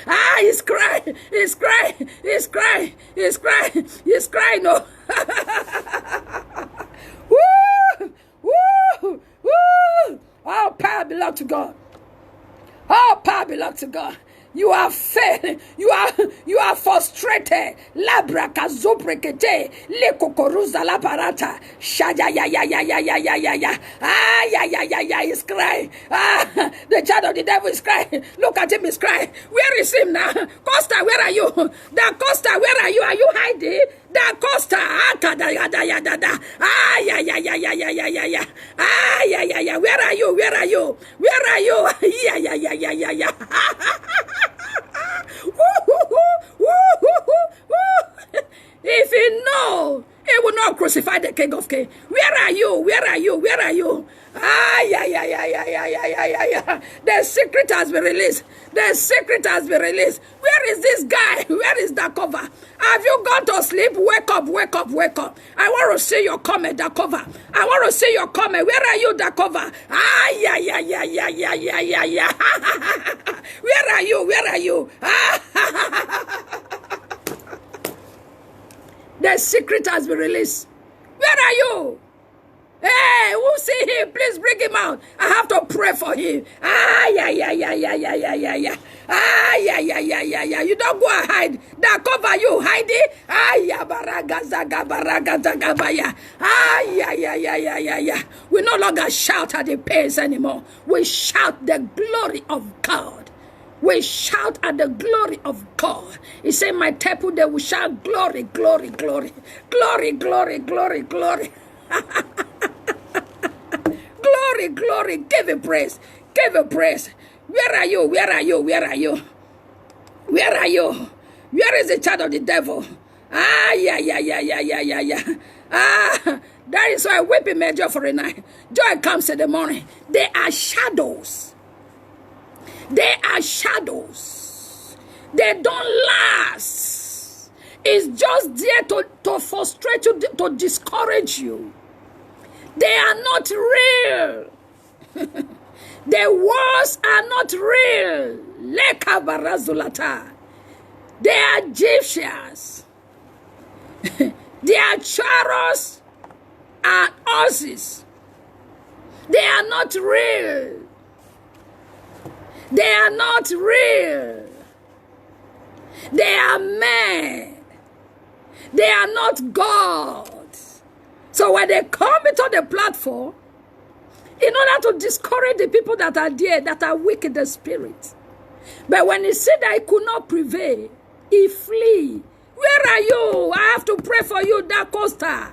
S1: Ah, he's crying, he's crying, he's crying, he's crying, he's crying. No. Woo, woo, woo. All power belongs to God. All power belongs to God. You are failed. You are frustrated. Labraka zobrekete le kokoruza la parata. Shaja ya ya ya ya ya ya ya ya. Ah ya ya ya ya. He's crying. Ah, the child of the devil is crying. Look at him, he's crying. Where is him now? Costa, where are you? Da Costa, where are you? Are you hiding? Da Costa, da ya da ya da da. Ah ya ya ya ya ya ya ya ya. Ah ya ya ya. Where are you? Where are you? Where are you? Ya ya ya ya ya ya. If he know, he will not crucify the King of Kings. Where are you? Where are you? Where are you? Ah, yeah, yeah, yeah, yeah, yeah, yeah, yeah, yeah, yeah. The secret has been released. The secret has been released. Where is this guy? Where is that cover? Have you gone to sleep? Wake up, wake up, wake up. I want to see your comment, that cover. I want to see your comment. Where are you, that cover? Ah, yeah, yeah, yeah, yeah, yeah, yeah, yeah, yeah. Where are you? Where are you? The secret has been released. Where are you? Hey, who see him? Please bring him out. I have to pray for him. Ah, yeah, yeah, yeah, yeah, yeah, yeah, yeah, yeah. Ah, yeah, yeah, yeah, yeah, yeah. You don't go and hide. That cover you hiding. Ah, yeah, baraga baya. Ah, yeah, yeah, yeah, yeah, yeah, yeah. We no longer shout at the pains anymore. We shout the glory of God. We shout at the glory of God. He said, my temple, they will shout glory, glory, glory. Glory, glory, glory, glory. Glory, glory. Give him praise. Give him praise. Where are you? Where are you? Where are you? Where are you? Where is the child of the devil? Ah, yeah, yeah, yeah, yeah, yeah, yeah, yeah. Ah, that is why weeping may endure for a night. Joy comes in the morning. They are shadows. They are shadows. They don't last. It's just there to frustrate you, to discourage you. They are not real. The words are not real. Leka barazulata. They are Egyptians. They are chariots and horses. They are not real. They are not real. They are men. They are not God. So when they come into the platform, in order to discourage the people that are there, that are weak in the spirit. But when he said that he could not prevail, he flee. Where are you? I have to pray for you, Da Costa.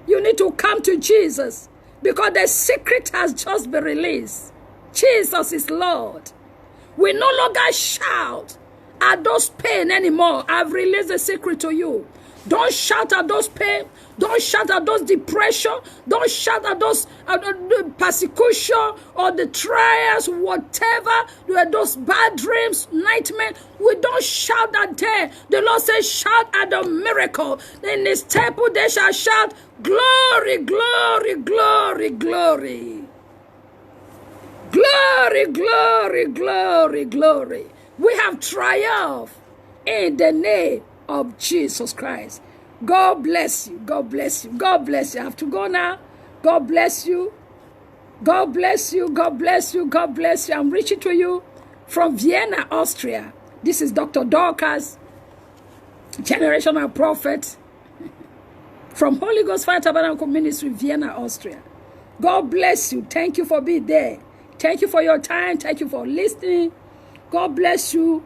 S1: You need to come to Jesus because the secret has just been released. Jesus is Lord. We no longer shout at those pain anymore. I've released the secret to you. Don't shout at those pain. Don't shout at those depression. Don't shout at those the persecution or the trials, whatever. Those bad dreams, nightmares. We don't shout at them. The Lord says, shout at the miracle. In His temple they shall shout, glory, glory, glory, glory. Glory, glory, glory, glory. We have triumphed in the name of Jesus Christ. God bless you. God bless you. God bless you. I have to go now. God bless you. God bless you. God bless you. God bless you. I'm reaching to you from Vienna, Austria. This is Dr. Dorcas, generational prophet from Holy Ghost Fire Tabernacle Ministry, Vienna, Austria. God bless you. Thank you for being there. Thank you for your time. Thank you for listening. God bless you.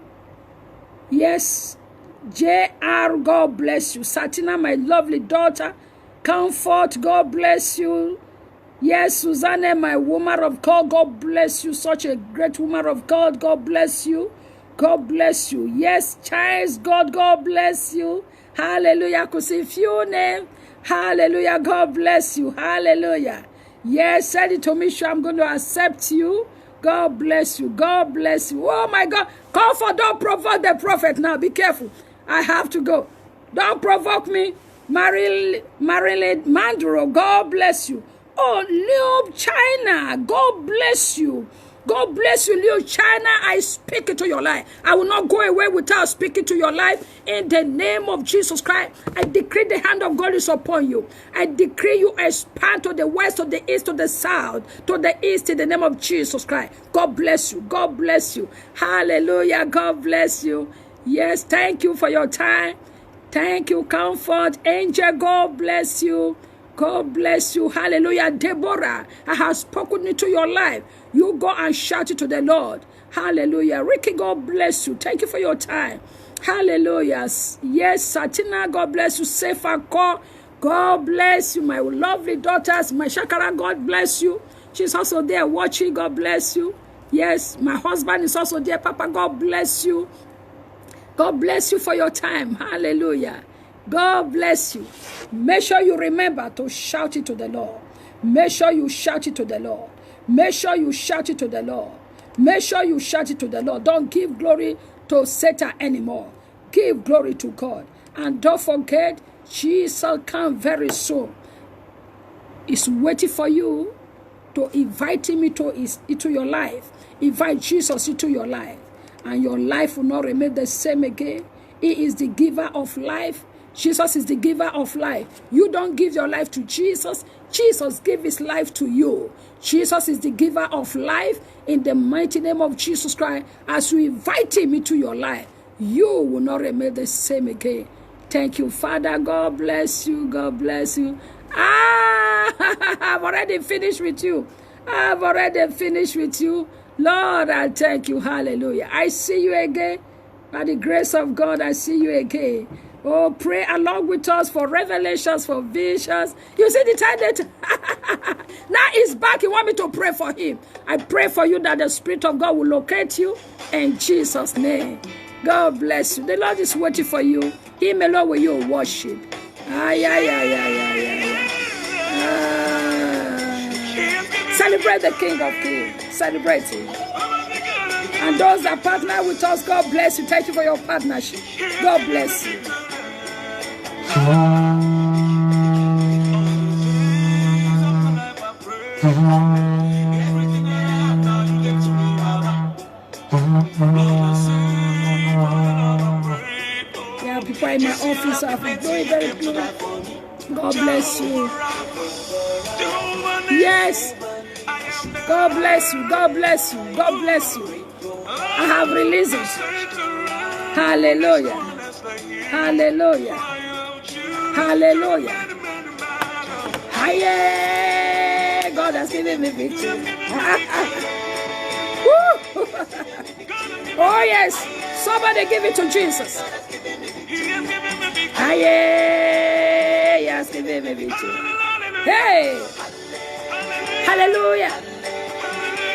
S1: Yes. JR, God bless you. Satina, my lovely daughter. Comfort, God bless you. Yes, Susanna, my woman of God, God bless you. Such a great woman of God, God bless you. God bless you. Yes, Charles, God bless you. Hallelujah. I could see few names. Hallelujah. God bless you. Hallelujah. Yes, said it to me, sure I'm going to accept you. God bless you. God bless you. Oh my God. Comfort, don't provoke the prophet now. Be careful. I have to go. Don't provoke me. Marilyn Mandro, God bless you. Oh, Liu China, God bless you. God bless you, Liu China. I speak into your life. I will not go away without speaking to your life. In the name of Jesus Christ, I decree the hand of God is upon you. I decree you expand to the west, to the east, to the south, to the east, in the name of Jesus Christ. God bless you. God bless you. Hallelujah. God bless you. Yes, thank you for your time. Thank you, Comfort. Angel, God bless you. God bless you. Hallelujah. Deborah, I have spoken into your life. You go and shout it to the Lord. Hallelujah. Ricky, God bless you. Thank you for your time. Hallelujah. Yes, Satina, God bless you. Safer call. God bless you. My lovely daughters, my Shakara, God bless you. She's also there watching. God bless you. Yes, my husband is also there. Papa, God bless you. God bless you for your time. Hallelujah. God bless you. Make sure you remember to shout it to the Lord. Make sure you shout it to the Lord. Make sure you shout it to the Lord. Make sure you shout it to the Lord. Don't give glory to Satan anymore. Give glory to God. And don't forget, Jesus come very soon. He's waiting for you to invite him into your life. Invite Jesus into your life. And your life will not remain the same again. He is the giver of life. Jesus is the giver of life. You don't give your life to Jesus. Jesus gave his life to you. Jesus is the giver of life. In the mighty name of Jesus Christ, as you invite him into your life, you will not remain the same again. Thank you, Father. God bless you. God bless you. I've already finished with you. I've already finished with you. Lord, I thank you. Hallelujah. I see you again. By the grace of God, I see you again. Oh, pray along with us for revelations, for visions. You see the time that now he's back. You want me to pray for him. I pray for you that the Spirit of God will locate you in Jesus' name. God bless you. The Lord is waiting for you. Him alone will you worship. Celebrate the King of Kings. Celebrate him. And those that partner with us, God bless you. Thank you for your partnership. God bless you. Yeah, people in my office are doing very good. God bless you. Yes. God bless you. God bless you. God bless you. I have released it. Hallelujah. Hallelujah. Hallelujah. Hiya. God has given me victory. Oh yes. Somebody give it to Jesus. Hiya. He has given me victory. Hey. Hallelujah.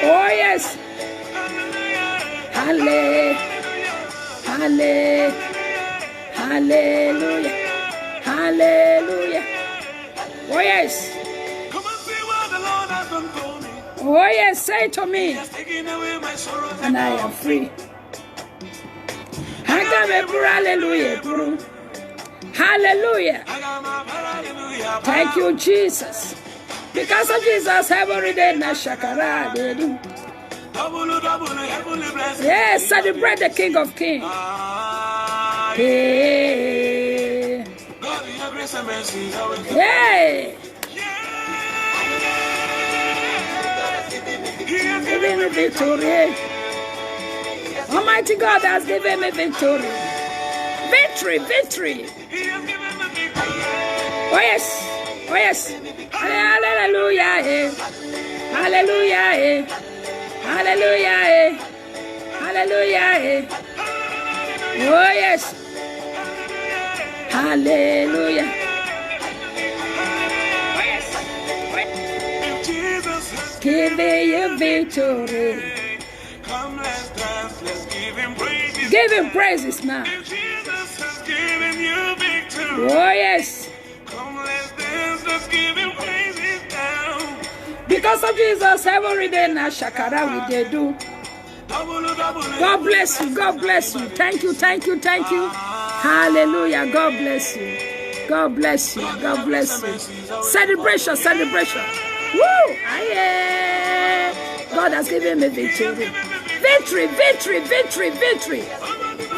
S1: Oh yes. Hallelujah. Hallelujah. Hallelujah. Oh yes.
S2: Come and see what the Lord has done for me.
S1: Oh yes, say to me.
S2: He has taken away my sorrows
S1: And I am free. Hallelujah. Hallelujah.
S2: I got my hallelujah.
S1: Thank you, Jesus. Because of Jesus, every day na shakara they do.
S2: Double, heavenly blessing.
S1: Yes, celebrate the King of Kings. Hey.
S2: God, your grace and mercy is always good.
S1: Hey.
S2: He has
S1: Given me victory. Almighty God has given me victory. Victory, victory.
S2: He has given me victory.
S1: Oh yes, oh yes. Hallelujah, eh. Hallelujah, eh. Hallelujah, eh. Hallelujah, eh. Oh yes. Hallelujah. Oh yes.
S2: If Jesus has
S1: Give you victory.
S2: come, let's dance, let's give him praise.
S1: Give him praises now.
S2: If Jesus has given you victory,
S1: Oh yes.
S2: come, let's dance, let's give him praises now.
S1: Because of Jesus, every day na shakara we dey do.
S2: Double,
S1: God bless you. God bless you. Thank you. Thank you. Thank you. Hallelujah. God bless you. God bless you. God bless you. Celebration. Celebration. Woo! Aye. God has given me victory. Victory. Victory. Victory. Victory.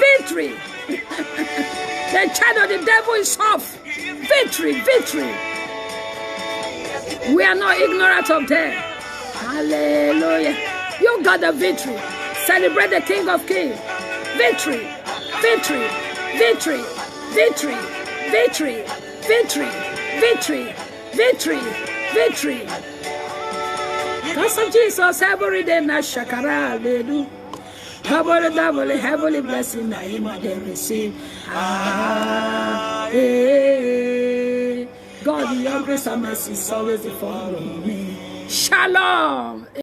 S1: Victory. The child of the devil is off. Victory. Victory. We are not ignorant of them. Hallelujah. You got the victory. Celebrate the King of Kings. Victory. Victory. Victory. Victory. Victory. Victory. Victory. Victory. Victory. Because of Jesus, every day na shakara they do. Double, heavenly blessing na him they receive. Hey. God, your grace and mercy is always follow me. Shalom.